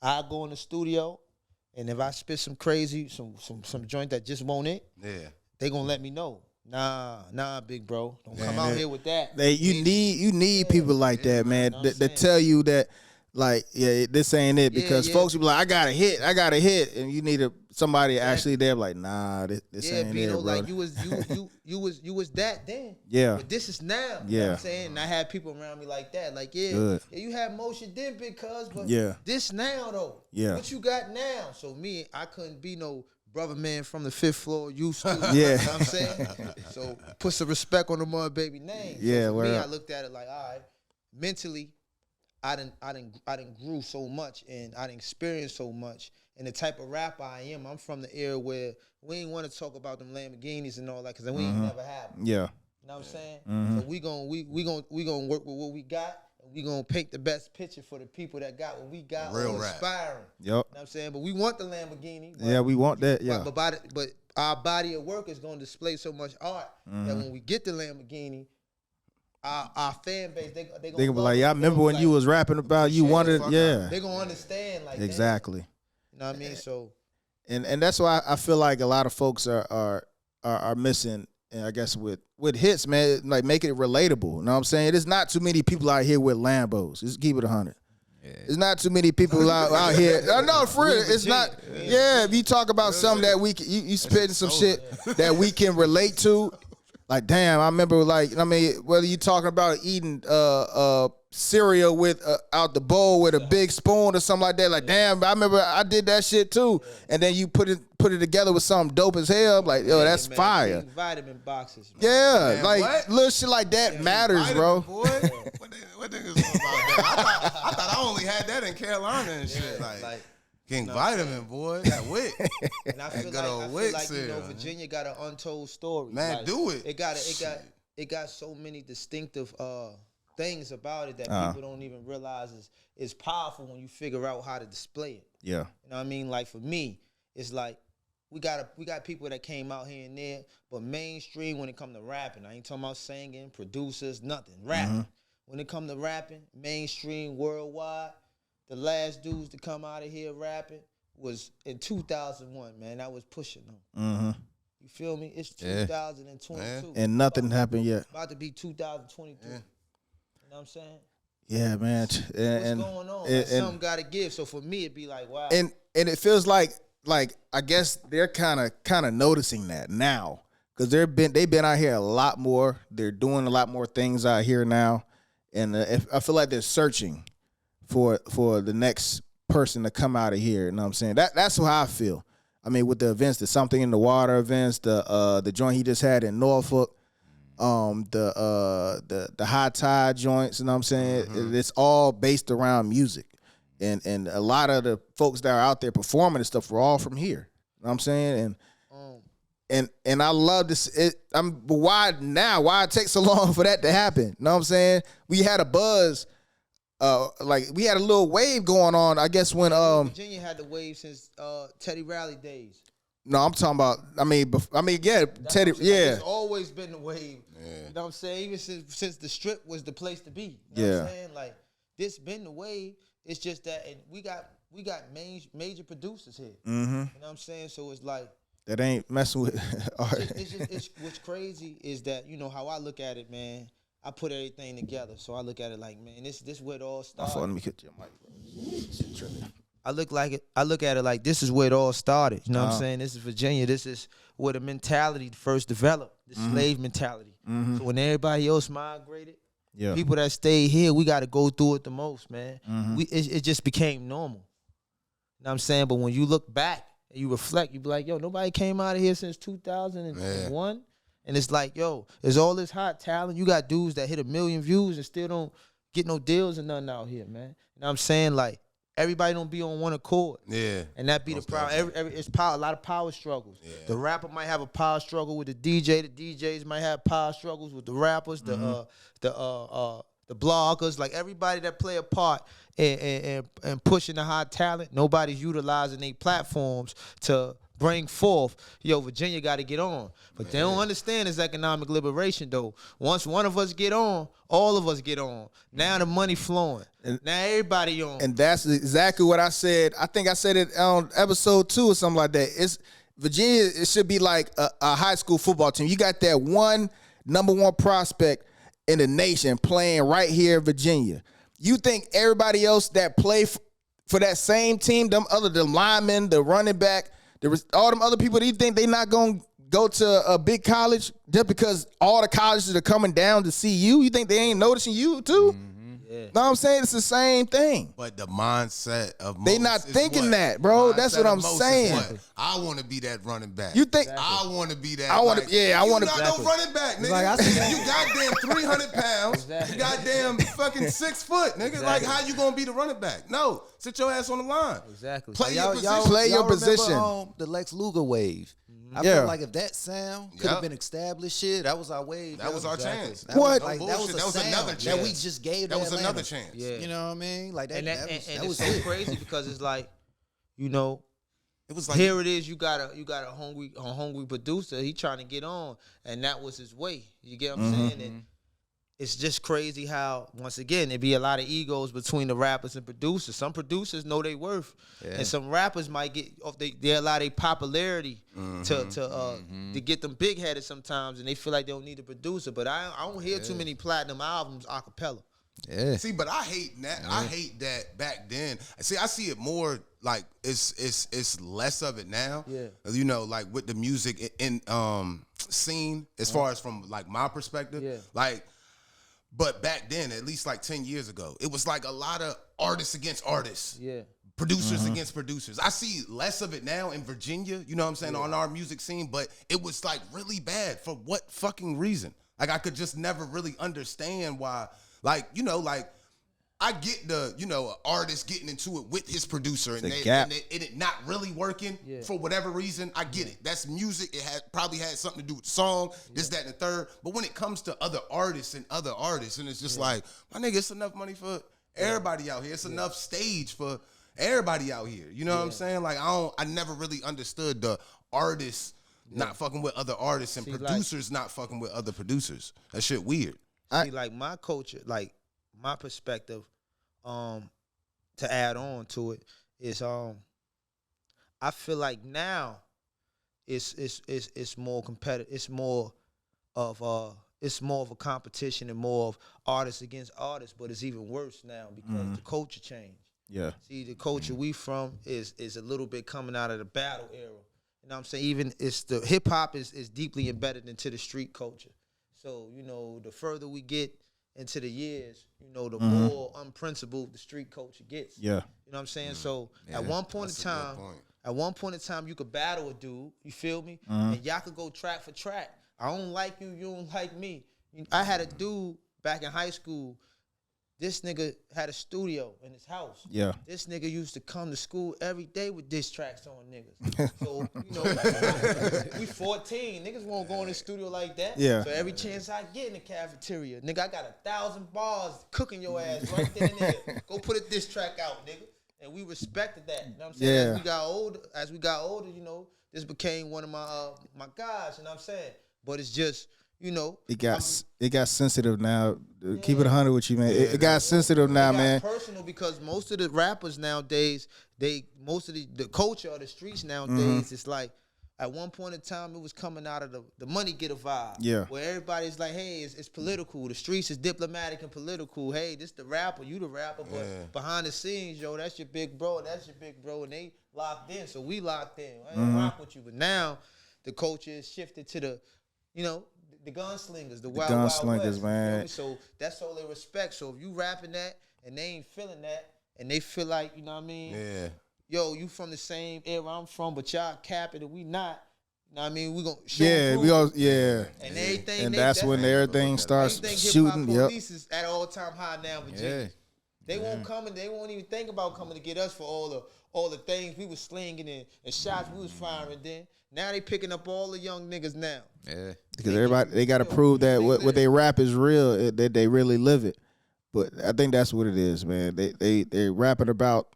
I go in the studio, and if I spit some crazy, some joint that just won't it, they gonna let me know. Nah, big bro. Don't come out here with that.
You need people like that, man, that tell you that, like, this ain't it, because folks will be like, I got a hit, and you need somebody actually there like, nah, this ain't
Bino,
it, bro.
like you was that then.
Yeah.
But this is now. You know what I'm saying? And I had people around me like that. Like, you had motion then, big cuz, but this now though. Yeah. What you got now? So me, I couldn't be no brother man from the 5th floor used to. You know what I'm saying? So put some respect on the mud baby name.
Yeah,
so for me, I looked at it like, all right, mentally, I didn't grew so much, and I didn't experience so much. And the type of rapper I am, I'm from the era where we ain't want to talk about them Lamborghinis and all that, because we ain't never had them. Yeah. You know what I'm saying? So we gonna work with what we got, and we gonna paint the best picture for the people that got what we got. Real inspiring. Yep. You know what I'm saying? But we want the Lamborghini.
Yeah, we want that. Yeah.
But our body of work is gonna display so much art that when we get the Lamborghini, our fan base, they gonna be
like, I remember when you was rapping about you wanted,
they gonna understand like
exactly.
That. You know what I mean? So,
and that's why I feel like a lot of folks are missing, and I guess with hits, man, like making it relatable. You know what I'm saying? There's not too many people out here with Lambos. Just keep it 100. There's not too many people out here. No, for real, it's not. Yeah, if you talk about something that we can, you spitting some shit that we can relate to. Like, damn, I remember, like, I mean, whether you talking about eating cereal with out the bowl with a big spoon or something like that. Like, damn, I remember I did that shit too. And then you put it together with something dope as hell. Like, yo, that's fire.
Vitamin boxes. Man.
Yeah,
Man,
like
what?
little shit like that matters, bro.
Boy. What niggas about that? I thought I only had that in Carolina and shit. Like King Vitamin, boy. That wick.
And I feel like you know, Virginia got an untold story.
Man,
like,
do it.
It got so many distinctive things about it that people don't even realize is powerful when you figure out how to display it.
Yeah.
You know what I mean? Like for me, it's like we got people that came out here and there, but mainstream when it come to rapping, I ain't talking about singing, producers, nothing. Rapping. When it come to rapping, mainstream, worldwide, the last dudes to come out of here rapping was in 2001, man. That was pushing them. You feel me? It's 2022.
And nothing happened yet.
About to be 2022. You know what I'm saying?
Yeah, man.
What's going on? Like something got to give. So for me, it'd be like, wow.
And it feels like I guess they're kind of noticing that now because they've been out here a lot more. They're doing a lot more things out here now, and I feel like they're searching for the next person to come out of here. You know what I'm saying? That's how I feel. I mean, with the events, the Something in the Water events, the joint he just had in Norfolk, the High Tide joints, you know what I'm saying? It's all based around music. And a lot of the folks that are out there performing and stuff were all from here. You know what I'm saying? And I love this. But why now? Why it takes so long for that to happen? You know what I'm saying? We had a buzz. Like we had a little wave going on, I guess when
Virginia had the wave since Teddy Riley days.
No, I'm talking about. I mean, yeah, Teddy. Yeah,
it's always been the wave. Yeah. You know what I'm saying? Even since the Strip was the place to be. You know what I'm saying? Like this been the wave. It's just that, and we got major producers here. You know what I'm saying? So it's like
that ain't messing with.
it's what's crazy is that you know how I look at it, man. I put everything together, so I look at it like, man, this where it all started.
Let me get your mic, bro.
I look at it like this is where it all started. You know what I'm saying? This is Virginia. This is where the mentality first developed, the slave mentality. So when everybody else migrated, people that stayed here, we got to go through it the most, man. It just became normal. You know what I'm saying? But when you look back and you reflect, you be like, yo, nobody came out of here since 2001. And it's like, yo, there's all this hot talent. You got dudes that hit 1 million views and still don't get no deals and nothing out here, man. You know what I'm saying? Like, everybody don't be on one accord. Yeah. And that be the problem. It's a lot of power struggles. Yeah. The rapper might have a power struggle with the DJ. The DJs might have power struggles with the rappers, the bloggers. Like, everybody that play a part and pushing the hot talent, nobody's utilizing their platforms to bring forth, yo, Virginia got to get on. But they don't understand this economic liberation, though. Once one of us get on, all of us get on. Now the money flowing. Now everybody on.
And that's exactly what I said. I think I said it on episode 2 or something like that. It's Virginia, it should be like a high school football team. You got that one number 1 prospect in the nation playing right here in Virginia. You think everybody else that play for that same team, them linemen, the running back, all them other people, do you think they not going to go to a big college just because all the colleges are coming down to see you? You think they ain't noticing you too? Yeah. Know what I'm saying? It's the same thing.
But the mindset of most
they not thinking that, bro. That's what I'm saying.
I want to be that running back.
You think
I want to be that?
I want to. Yeah, I want to.
You're not no running back, nigga. Like, you goddamn 300 pounds. You goddamn fucking 6 foot, nigga. Like, how you gonna be the running back? No, sit your ass on the line.
Exactly.
Play your position.
Play your position.
Remember, the Lex Luger wave. I feel like if that sound could have been established, that was our wave.
That was our chance.
That
what?
Was that was another chance that we just gave.
That was another chance.
Yeah. You know what I mean? Like that.
And
that was
so crazy because it's like, you know, it was like here it is. You got a hungry producer. He trying to get on, and that was his way. You get what I'm saying? And it's just crazy how, once again, there be a lot of egos between the rappers and producers. Some producers know their worth, and some rappers might get off. They allow their popularity to get them big headed sometimes, and they feel like they don't need a producer. But I don't hear too many platinum albums a cappella.
Yeah. See, but I hate that. I hate that back then. See, I see it more like it's less of it now. Yeah. You know, like with the music in scene, as far as from like my perspective, like. But back then, at least like 10 years ago, it was like a lot of artists against artists.
Yeah.
Producers against producers. I see less of it now in Virginia, you know what I'm saying, on our music scene, but it was like really bad. For what fucking reason? Like I could just never really understand why, like, you know, like I get the, you know, an artist getting into it with his producer and it not really working for whatever reason. I get it. That's music. It probably had something to do with the song, this, that, and the third. But when it comes to other artists, and it's just like, my nigga, it's enough money for everybody out here. It's enough stage for everybody out here. You know what I'm saying? Like I never really understood the artists not fucking with other artists and producers not fucking with other producers. That shit weird.
See, like my culture, like my perspective, to add on to it is, I feel like now it's more competitive. It's more of a competition and more of artists against artists. But it's even worse now because the culture changed. Yeah. See, the culture we from is a little bit coming out of the battle era. You know what I'm saying? Even it's the hip hop is deeply embedded into the street culture. So, you know, the further we get into the years, you know, the more unprincipled the street culture gets. Yeah. You know what I'm saying? So at one point in time, you could battle a dude, you feel me? And y'all could go track for track. I don't like you, you don't like me. I had a dude back in high school. This nigga had a studio in his house. Yeah. This nigga used to come to school every day with diss tracks on niggas. So, you know, we 14. Niggas won't go in the studio like that. Yeah. So every chance I get in the cafeteria, nigga, I got 1,000 bars cooking your ass right there and there. Go put a diss track out, nigga. And we respected that. You know what I'm saying? Yeah. As we got older, you know, this became one of my guys, you know what I'm saying? But it's just, you know, it got sensitive now. Yeah. Keep it 100 with you, man. Yeah, it got sensitive now, man. Personal because most of the rappers nowadays, most of the culture of the streets nowadays, it's like at one point in time it was coming out of the money getter vibe. Yeah, where everybody's like, hey, it's political. The streets is diplomatic and political. Hey, this the rapper, you the rapper, but behind the scenes, yo, that's your big bro, and they locked in, so we locked in. I ain't rock with you, but now the culture is shifted to the, you know, the gunslingers, the wild gunslingers, man. So that's all they respect. So if you rapping that and they ain't feeling that, and they feel like, you know what I mean? Yeah. Yo, you from the same era I'm from, but y'all capping and we not. You know what I mean? We gonna show and everything. And that's when everything starts shooting. Yep. Police is at all time high now, Virginia. Yeah. They won't come and they won't even think about coming to get us for all the things we was slinging and shots we was firing then. Now they picking up all the young niggas now. Yeah. Because everybody, they got to prove that what they rap is real, that they really live it. But I think that's what it is, man. They rapping about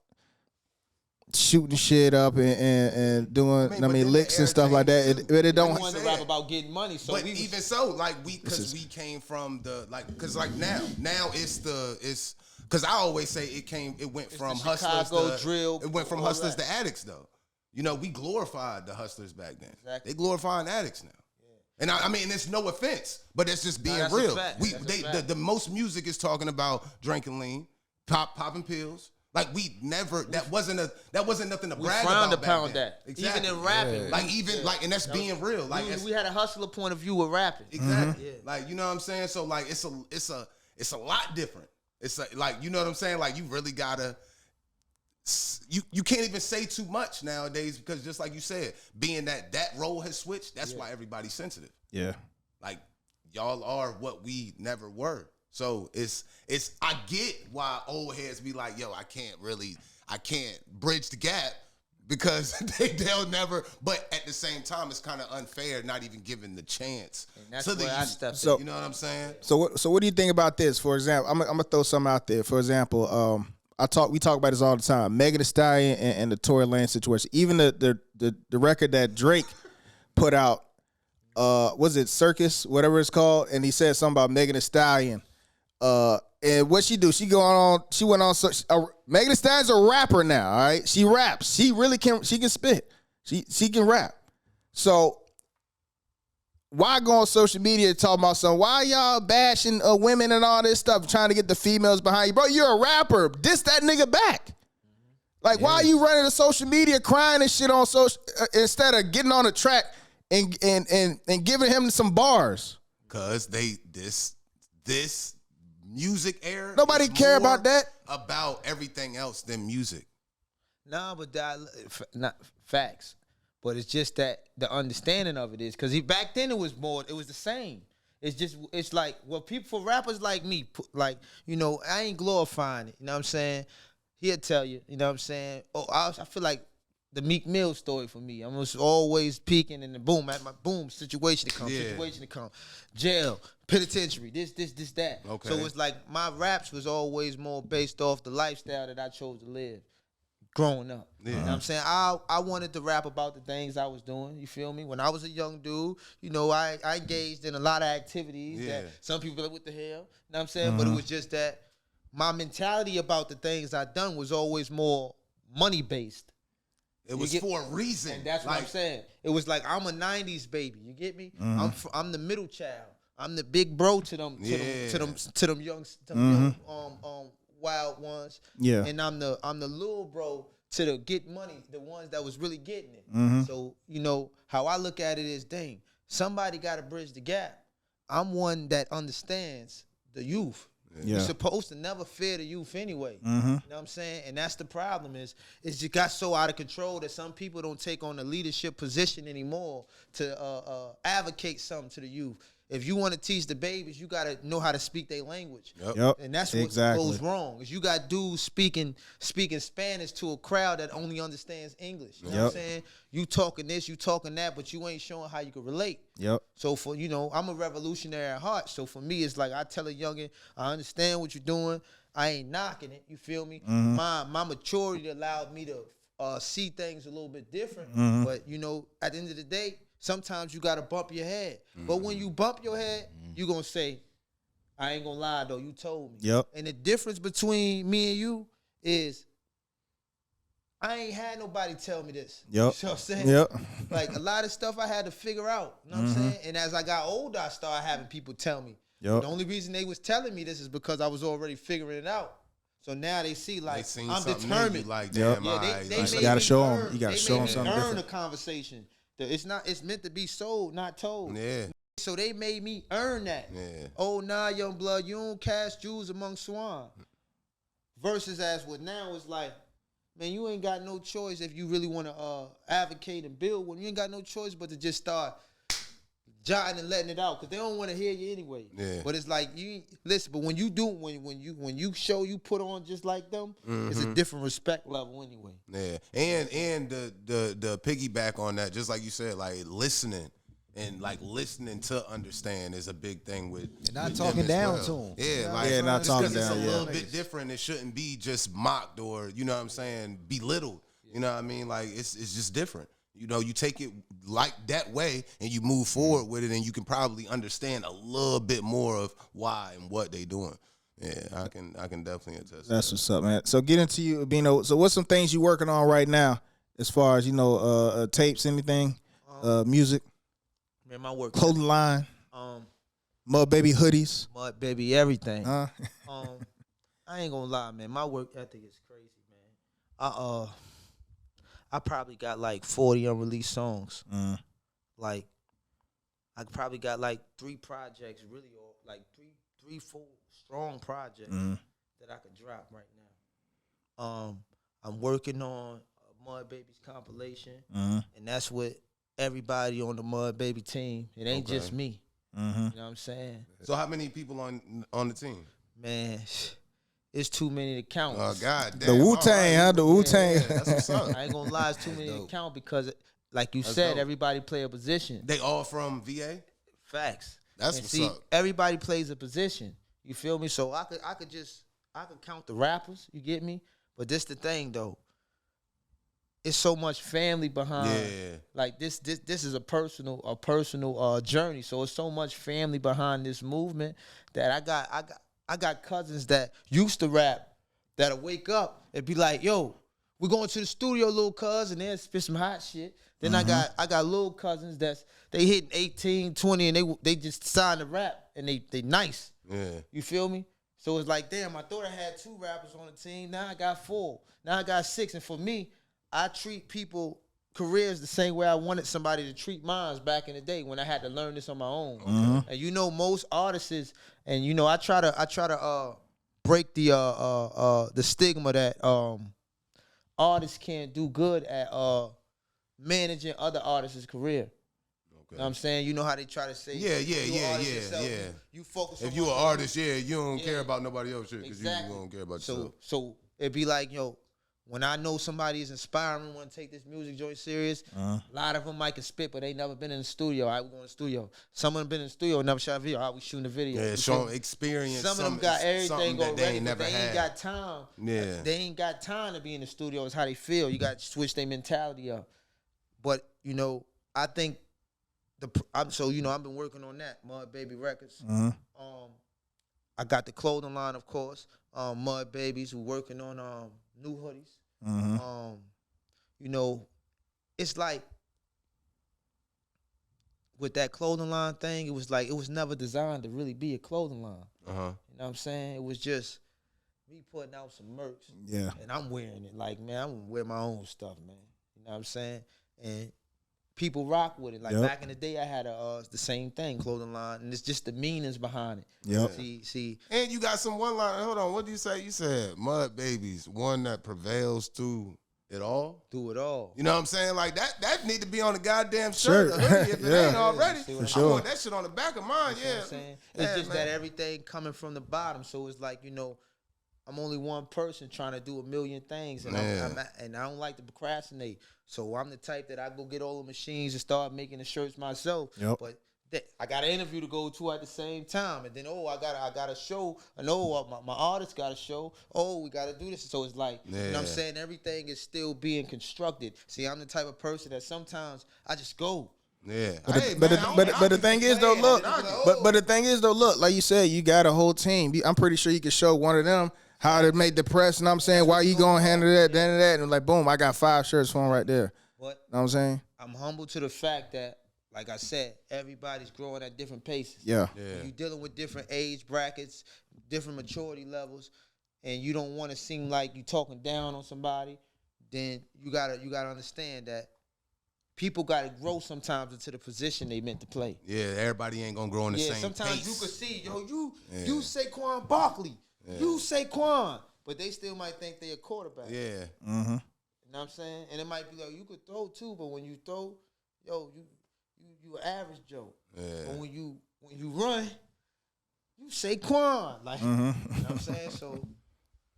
shooting shit up and doing, licks and stuff like that. But it don't. Want to rap about getting money. So but even so, like we came from the because now it's because I always say it went from hustlers to drill. It went from hustlers to addicts though. You know, we glorified the hustlers back then. Exactly. They glorifying addicts now. And I mean, it's no offense, but it's just being real. The most music is talking about drinking lean, popping pills. Like that wasn't nothing to brag about. We frowned upon that. Exactly. Even in rapping, and that's being real. Like we had a hustler point of view with rapping. Exactly. Yeah. Like you know what I'm saying. So like it's a lot different. It's like you know what I'm saying. Like you really gotta. You can't even say too much nowadays because just like you said, being that role has switched, that's why everybody's sensitive. Yeah. Like y'all are what we never were. So it's I get why old heads be like, yo, I can't bridge the gap because they'll never, but at the same time it's kind of unfair not even giving the chance. And that's where I stepped in. You know what I'm saying? So what do you think about this? For example, I'm gonna throw something out there. For example, we talk about this all the time. Megan Thee Stallion and the Tory Lanez situation. Even the record that Drake put out, was it Circus, whatever it's called, and he said something about Megan Thee Stallion. And what she do? She went on. Megan Thee Stallion's a rapper now. All right, she raps. She really can. She can spit. She can rap. So why go on social media talking about something? Why y'all bashing women and all this stuff, trying to get the females behind you? Bro, you're a rapper. Diss that nigga back. Like, why are you running to social media crying and shit on social instead of getting on the track and giving him some bars? Cause this
music era.
Nobody care about that.
About everything else than music.
Nah, but not facts. But it's just that the understanding of it is because back then it was the same. It's like people for rappers like me, like, you know, I ain't glorifying it. You know what I'm saying? He'll tell you. You know what I'm saying? Oh, I feel like the Meek Mill story for me. I was always peaking and then situation to come, jail, penitentiary, this, that.
Okay.
So it's like my raps was always more based off the lifestyle that I chose to live growing up. Yeah. You know what I'm saying? I wanted to rap about the things I was doing, you feel me? When I was a young dude, you know, I engaged in a lot of activities that some people like, what the hell? You know what I'm saying? But it was just that my mentality about the things I done was always more money-based.
It was for a reason.
And that's what I'm saying. It was like, I'm a 90s baby. You get me? I'm the middle child. I'm the big bro to them young wild ones. Yeah. And I'm the little bro to the get money, the ones that was really getting it. So, you know, how I look at it is, dang, somebody got to bridge the gap. I'm one that understands the youth. Yeah. You're supposed to never fear the youth anyway. You know what I'm saying? And that's the problem is it got so out of control that some people don't take on a leadership position anymore to advocate something to the youth. If you want to teach the babies, you got to know how to speak their language. Yep. And that's what goes wrong. Is you got dudes speaking Spanish to a crowd that only understands English. You know what I'm saying? You talking this, you talking that, but you ain't showing how you can relate. Yep. So for, you know, I'm a revolutionary at heart. So for me, it's like I tell a youngin, I understand what you're doing. I ain't knocking it. You feel me? My maturity allowed me to see things a little bit different. But, you know, at the end of the day, sometimes you got to bump your head. But when you bump your head, you going to say, I ain't going to lie, though. You told me. Yep. And the difference between me and you is I ain't had nobody tell me this. Yep. You know what I'm saying? Yep. Like, a lot of stuff I had to figure out. You know what I'm saying? And as I got older, I started having people tell me. Yep. The only reason they was telling me this is because I was already figuring it out. So now they see, like, I'm determined. Like, damn,
you got to show them. You got to show them something different.
Earn a conversation. It's meant to be sold, not told. Yeah. So they made me earn that. Yeah. Oh, nah, young blood, you don't cast jewels among swine. Versus as with now, it's like, man, you ain't got no choice if you really want to advocate and build one. You ain't got no choice but to just start jotting and letting it out because they don't want to hear you anyway. Yeah. But it's like, you listen, but when you do, when you show you put on just like them, it's a different respect level anyway.
Yeah. And the piggyback on that, just like you said, like listening. And like listening to understand is a big thing with
and not talking down to them.
Yeah, like
not talking down.
It's a little bit different. It shouldn't be just mocked or, you know what I'm saying, belittled. You know what I mean? Like it's just different. You know, you take it like that way and you move forward with it, and you can probably understand a little bit more of why and what they doing. Yeah, I can definitely attest.
That's what's up, man. So get into you, Bino. So what's some things you working on right now, as far as, you know, tapes, anything, music?
Man, my work
clothing line, Mud Baby hoodies,
Mud Baby everything. I ain't gonna lie, man. My work ethic is crazy, man. I probably got like 40 unreleased songs. Like, I probably got like 3 projects, really, or like three, 4 strong projects that I could drop right now. I'm working on Mud Baby's compilation, and that's with everybody on the Mud Baby team. It ain't just me. You know what I'm saying?
So how many people on the team?
Man, it's too many to count.
Oh, God damn.
The Wu-Tang, huh? The Wu-Tang.
Yeah, that's what's up.
I ain't gonna lie, it's too many to count because, like you said, everybody play a position.
They all from VA?
Facts.
That's what's up.
Everybody plays a position. You feel me? So I could count the rappers, you get me? But this the thing, though. It's so much family behind. Yeah. Like this is a personal journey. So it's so much family behind this movement that I got cousins that used to rap that'll wake up and be like, "Yo, we're going to the studio, little cuz," and they'll spit some hot shit. Then I got little cousins they hitting 18, 20, and they just signed to rap and they nice. Yeah. You feel me? So it's like, damn, I thought I had 2 rappers on the team. Now I got 4. Now I got 6. And for me, I treat people careers the same way I wanted somebody to treat mine back in the day when I had to learn this on my own. And you know, most artists, and you know, I try to break the stigma that artists can't do good at managing other artists' career. You know what I'm saying? You know how they try to say,
yeah.
You focus on
if you an artist, you don't care about nobody else shit because you don't care about yourself.
So it'd be like, yo, when I know somebody is inspiring, want to take this music joint serious, a lot of them might can spit, but they never been in the studio. All right, we going to the studio. Some of them been in the studio, never shot a video. All right, we shooting a video.
Yeah, show them experience.
Some of them got everything already,
but
they ain't got time.
Yeah.
They ain't got time to be in the studio. It's how they feel. You got to switch their mentality up. But, you know, I think, I've been working on that, Mud Baby Records. I got the clothing line, of course. Mud Babies, we're working on new hoodies. You know, it's like with that clothing line thing, it was like it was never designed to really be a clothing line. You know what I'm saying? It was just me putting out some merch. Yeah. And I'm wearing it. Like, man, I'm gonna wear my own stuff, man. You know what I'm saying? And people rock with it. Like back in the day, I had the same thing, clothing line, and it's just the meanings behind it.
Yep.
See.
And you got some one line. Hold on, what do you say? You said Mud Babies, one that prevails through it all.
Through it all.
You know what I'm saying? Like that need to be on the goddamn shirt. The hoodie, if it ain't already.
For
sure. I want that shit on the back of mine.
You know what I'm saying? It's just that everything coming from the bottom. So it's like, you know, I'm only one person trying to do a million things, and I don't like to procrastinate. So I'm the type that I go get all the machines and start making the shirts myself. But I got an interview to go to at the same time, and then I got a show. I know my artist got a show. We got to do this. So it's like, you know what I'm saying? Everything is still being constructed. See, I'm the type of person that sometimes I just go.
Yeah,
but the thing is though, look. But the thing is though, look. Like you said, you got a whole team. I'm pretty sure you could show one of them how to make the press, you know what I'm saying? Why you gonna handle that, that, and like, boom, I got 5 shirts for him right there.
What?
You know what I'm saying?
I'm humble to the fact that, like I said, everybody's growing at different paces.
Yeah.
You're dealing with different age brackets, different maturity levels, and you don't want to seem like you talking down on somebody, then you gotta understand that people gotta grow sometimes into the position they meant to play.
Yeah, everybody ain't gonna grow in the same
sometimes
pace.
You could see, you Saquon Barkley. You Saquon, but they still might think they a quarterback.
Yeah.
You know what I'm saying? And it might be like, you could throw too, but when you throw, you an average Joe. Yeah. But when you run, you Saquon. Like, you know what I'm saying? So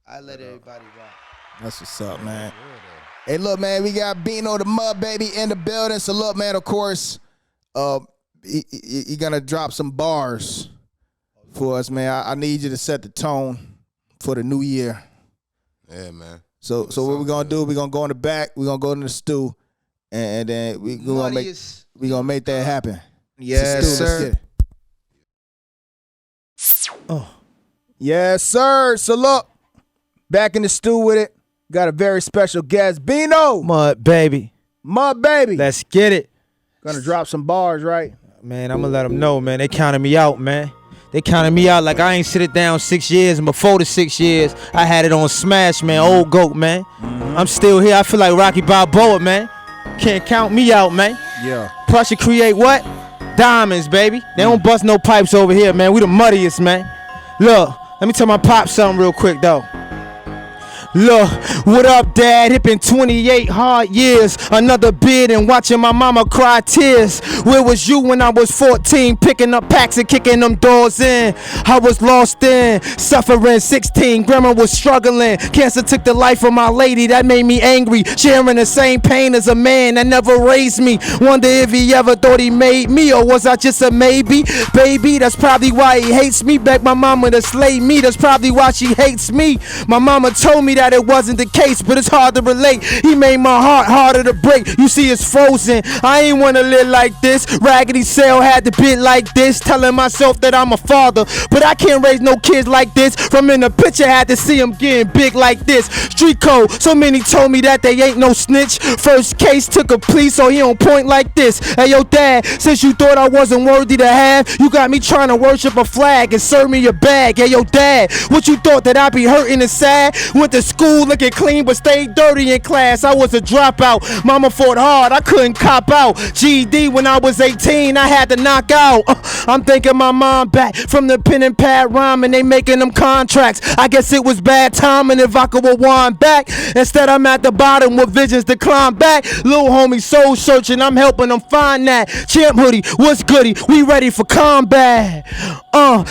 I let everybody rock.
That's what's up, man. Hey, look, man, we got Bino the Mud Baby in the building. So look, man, of course, you're gonna drop some bars for us, man. I need you to set the tone for the new year.
Yeah, man.
So what we're gonna do? We're gonna go in the back. We're gonna go in the stew, and then we're gonna make that happen.
Yes, sir.
Yes, sir. So look, back in the stew with it. Got a very special guest, Bino.
Mud Baby.
Let's
get it.
Gonna drop some bars, right?
Man, I'm gonna let them know, man. They counted me out, man. They counted me out like I ain't sit it down 6 years, and before the 6 years, I had it on Smash, man. Old GOAT, man. I'm still here. I feel like Rocky Balboa, man. Can't count me out, man.
Yeah.
Prussia create what? Diamonds, baby. They don't bust no pipes over here, man. We the muddiest, man. Look, let me tell my pop something real quick, though. Look, what up, Dad? It been 28 hard years. Another bid and watching my mama cry tears. Where was you when I was 14? Picking up packs and kicking them doors in. I was lost in, suffering 16. Grandma was struggling. Cancer took the life of my lady. That made me angry. Sharing the same pain as a man that never raised me. Wonder if he ever thought he made me, or was I just a maybe? Baby, that's probably why he hates me. Begged my mama to slay me. That's probably why she hates me. My mama told me that it wasn't the case, but it's hard to relate. He made my heart harder to break. You see, it's frozen. I ain't wanna live like this. Raggedy Cell had to bit like this, telling myself that I'm a father, but I can't raise no kids like this. From in the picture, had to see him getting big like this. Street code, so many told me that they ain't no snitch. First case took a plea, so he on point like this. Hey, yo, Dad, since you thought I wasn't worthy to have, you got me trying to worship a flag and serve me a bag. Hey, yo, Dad, what you thought, that I be hurting and sad? Went to school looking clean but stayed dirty in class. I was a dropout. Mama fought hard, I couldn't cop out. GED when I was 18, I had to knock out. I'm thinking my mom back from the pen and pad rhyming, they making them contracts. I guess it was bad timing if I could rewind back. Instead I'm at the bottom with visions to climb back. Little homie soul searching, I'm helping them find that. Champ hoodie, what's goody? We ready for combat.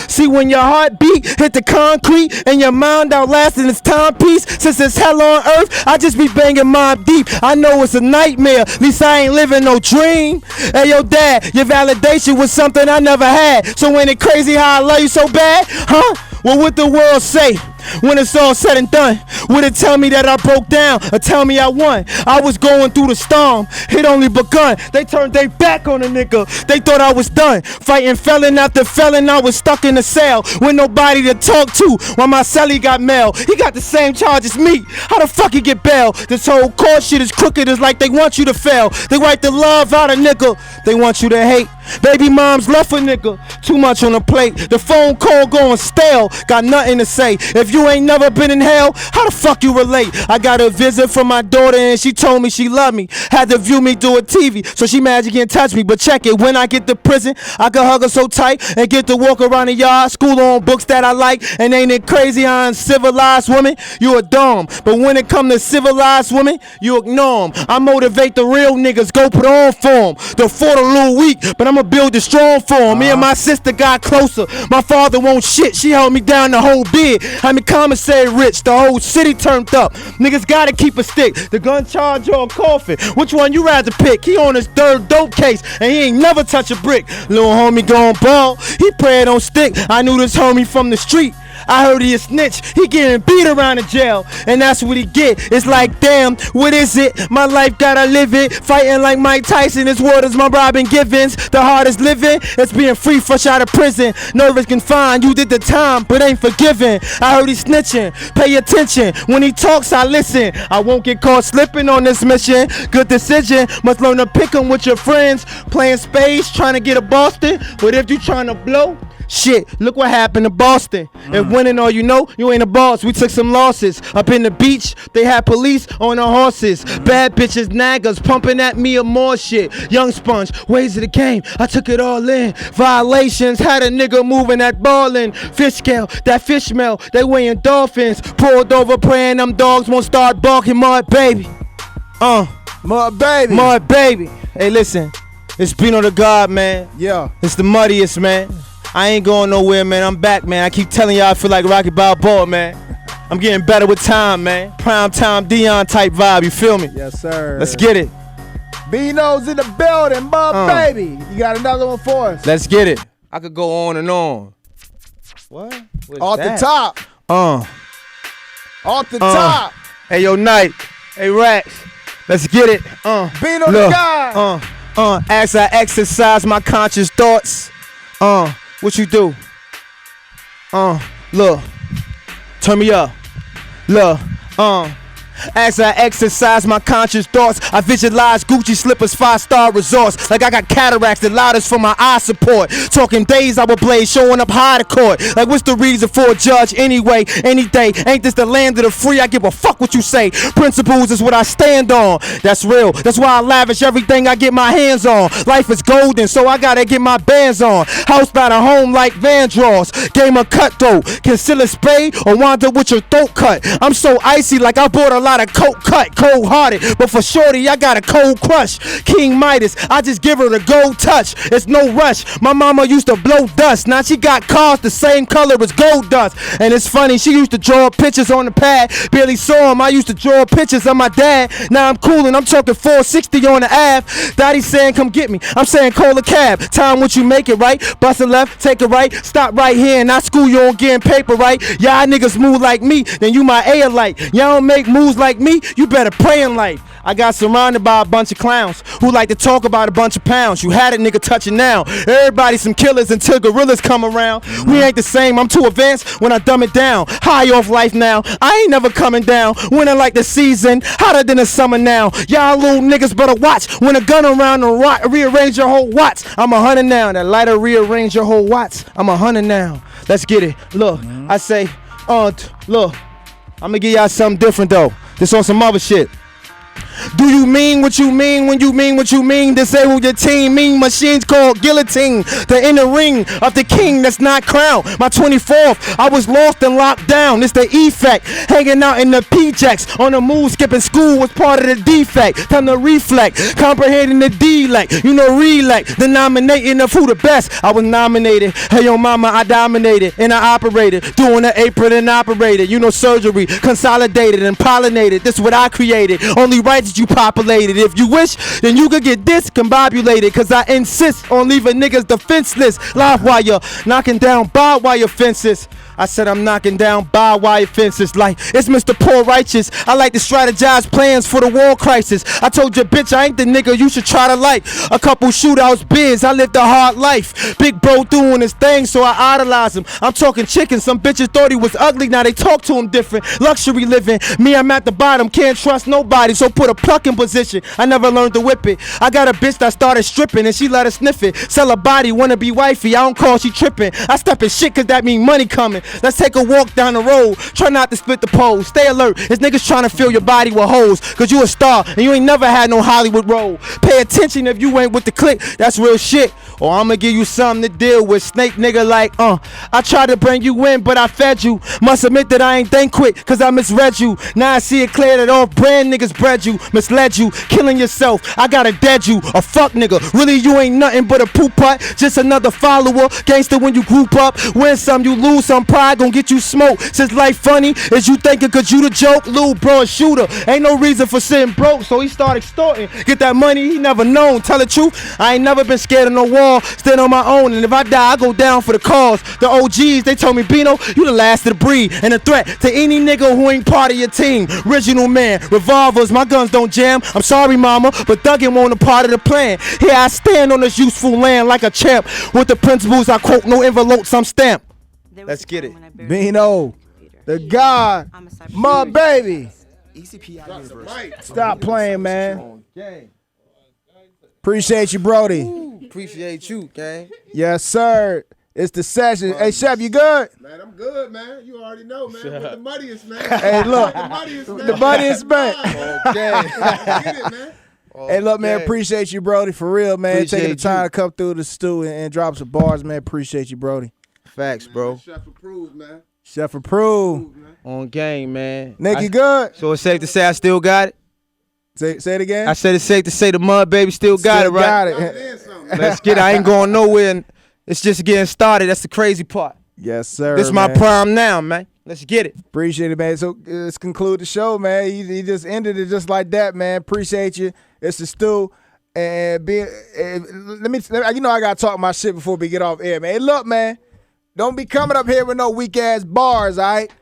See when your heartbeat hit the concrete and your mind outlasting its timepiece. Since it's hell on earth, I just be banging mine deep. I know it's a nightmare, at least I ain't living no dream. Hey yo dad, your validation was something I never had. So when it crazy how I love you so bad, huh? Well, what the world say when it's all said and done? Would it tell me that I broke down or tell me I won? I was going through the storm, it only begun. They turned their back on a nigga, they thought I was done. Fighting felon after felon, I was stuck in a cell with nobody to talk to. When my celly got mail, he got the same charge as me. How the fuck he get bail? This whole court shit is crooked, it's like they want you to fail. They write the love out of nigga, they want you to hate. Baby moms left a nigga, too much on the plate. The phone call going stale, got nothing to say. If you ain't never been in hell, how the fuck you relate? I got a visit from my daughter and she told me she loved me. Had to view me through a TV, so she mad she can't touch me. But check it, when I get to prison, I can hug her so tight and get to walk around the yard. School on books that I like, and ain't it crazy how uncivilized woman, you a dom. But when it come to civilized women, you ignore them. I motivate the real niggas, go put on for them. The fought a little weak, but I'ma build it strong for him. Me and my sister got closer. My father won't shit. She held me down the whole bid. I mean, commissary rich. The whole city turned up. Niggas gotta keep a stick. The gun charge or a coffin. Which one you rather pick? He on his third dope case and he ain't never touch a brick. Little homie going ball. He prayed on stick. I knew this homie from the street. I heard he a snitch, he getting beat around the jail, and that's what he get. It's like, damn, what is it? My life gotta live it. Fighting like Mike Tyson, this world is my Robin Givens. The hardest living, it's being free fresh out of prison. Nervous confined, you did the time, but ain't forgiven. I heard he snitching, pay attention. When he talks, I listen. I won't get caught slipping on this mission. Good decision, must learn to pick 'em with your friends. Playing spades, trying to get a Boston. But if you trying to blow, shit, look what happened to Boston. If winning all you know, you ain't a boss. We took some losses. Up in the beach, they had police on the horses. Bad bitches, naggers, pumping at me or more shit. Young sponge, ways of the game, I took it all in. Violations, had a nigga moving that ball in. Fish scale, that fish smell, they weighing dolphins. Pulled over praying them dogs won't start barking. Mud baby.
Mud baby.
Mud baby. Hey, listen, it's Bino DaGod, man.
Yeah.
It's the muddiest, man. I ain't going nowhere, man. I'm back, man. I keep telling y'all I feel like Rocky Balboa, man. I'm getting better with time, man. Primetime Dion type vibe, you feel me?
Yes, sir.
Let's get it.
Bino's in the building, baby. You got another one for us?
Let's get it. I could go on and on. What?
Off the top. Off the top.
Hey, yo, Knight. Hey, Rax. Let's get it.
Bino DaGod.
As I exercise my conscious thoughts. What you do? Look, turn me up. Look, As I exercise my conscious thoughts, I visualize Gucci slippers, 5-star resorts. Like I got cataracts, the loudest for my eye support. Talking days I would blaze, showing up high to court. Like what's the reason for a judge anyway? Any day, ain't this the land of the free? I give a fuck what you say. Principles is what I stand on. That's real, that's why I lavish everything I get my hands on. Life is golden, so I gotta get my bands on. House by the home like Van Draws. Game of cutthroat, conceal a spade or wind up with your throat cut. I'm so icy like I bought a lot of coke cut, cold hearted. But for shorty, I got a cold crush. King Midas, I just give her the gold touch. It's no rush. My mama used to blow dust. Now she got cars the same color as gold dust. And it's funny, she used to draw pictures on the pad. Barely saw him, I used to draw pictures of my dad. Now I'm coolin', I'm talking 460 on the Ave. Daddy saying come get me, I'm saying call a cab. Time what you make it right, bust a left, take a right. Stop right here and I school you on getting paper right. Y'all niggas move like me, then you my A-alike. Y'all don't make moves like me, you better pray in life. I got surrounded by a bunch of clowns who like to talk about a bunch of pounds. You had it, nigga, touching now. Everybody some killers until gorillas come around. We ain't the same, I'm too advanced when I dumb it down. High off life now, I ain't never coming down. Winter like the season, hotter than the summer now. Y'all little niggas better watch when a gun around and rearrange your whole watts. I'm 100 now, that lighter rearrange your whole watts. I'm 100 now. Let's get it. Look, I say, look. I'm gonna give y'all something different though. This on some other shit. Do you mean what you mean when you mean what you mean? Disable your team, mean machines called guillotine. The inner ring of the king that's not crowned. My 24th, I was lost and locked down. It's the effect, hanging out in the P-Jacks. On the move, skipping school was part of the defect. Time to reflect, comprehending the D-lect. You know, relect, the nominating of who the best. I was nominated, hey yo mama, I dominated. And I operated, doing the apron and operated. You know, surgery, consolidated and pollinated. This what I created, only rights you populated. If you wish, then you could get discombobulated. Cause I insist on leaving niggas defenseless. Live wire, knocking down barbed wire fences. I said I'm knocking down barbed wire fences like it's Mr. Poor Righteous. I like to strategize plans for the war crisis. I told your bitch I ain't the nigga you should try to like. A couple shootouts, biz, I lived a hard life. Big bro doing his thing, so I idolize him. I'm talking chicken, some bitches thought he was ugly, now they talk to him different. Luxury living, me I'm at the bottom, can't trust nobody, so put a pluck in position. I never learned to whip it. I got a bitch that started stripping and she let her sniff it. Sell a body, wanna be wifey, I don't call she tripping. I step in shit cause that mean money coming. Let's take a walk down the road. Try not to split the pole. Stay alert. It's niggas trying to fill your body with hoes. Cause you a star and you ain't never had no Hollywood role. Pay attention if you ain't with the clique. That's real shit. Or I'ma give you something to deal with. Snake nigga like, I tried to bring you in, but I fed you. Must admit that I ain't think quick, cause I misread you. Now I see it clear that all brand niggas bred you, misled you, killing yourself. I gotta dead you, a fuck nigga. Really you ain't nothing but a poop putt, just another follower. Gangster when you group up, win some you lose some. Pride gon' get you smoked. Since life funny, is you thinking cause you the joke? Lil bro a shooter, ain't no reason for sitting broke, so he start extorting. Get that money he never known. Tell the truth, I ain't never been scared of no wall. Stand on my own, and if I die, I go down for the cause. The OGs, they told me, Bino, you the last of the breed, and a threat to any nigga who ain't part of your team. Original man, revolvers, my guns don't jam. I'm sorry, mama, but thuggin' won't a part of the plan. Here I stand on this useful land like a champ. With the principles I quote, no envelopes, I'm stamped. Let's get it.
Bino DaGod, my baby. Stop playing, man. Appreciate you, Brody.
Appreciate you, gang.
Yes, sir. It's the session. Hey, Chef, you good?
Man, I'm good, man. You already know, man. With the muddiest, man.
Hey, look. The muddiest, man.
Okay. Get it, man.
Hey, look, man, appreciate you, Brody, for real, man.
Appreciate
Taking the time
you.
to come through the stew and drop some bars, man. Appreciate you, Brody.
Facts, bro.
Chef approved, man.
Chef approved.
On game, man.
Nick, you good?
So it's safe to say I still got it?
Say it again.
I said it's safe to say the mud baby still got it, right?
Got it.
Let's get it. I ain't going nowhere. And it's just getting started. That's the crazy part.
Yes, sir.
This is my prime now, man. Let's get it.
Appreciate it, man. So let's conclude the show, man. He just ended it just like that, man. Appreciate you. It's the stew. And let me, you know, I gotta talk my shit before we get off air, man. Hey, look, man. Don't be coming up here with no weak ass bars, all right?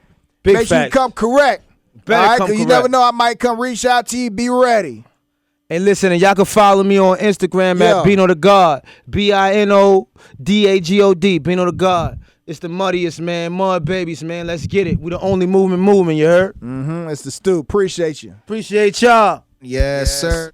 Make sure you come correct. All right, because you never know, I might come reach out to you. Be ready.
And listen, and y'all can follow me on Instagram at Bino DaGod. BINODAGOD. Bino DaGod. It's the muddiest, man. Mud babies, man. Let's get it. We the only movement, you heard?
It's the stew. Appreciate you.
Appreciate y'all.
Yes, sir.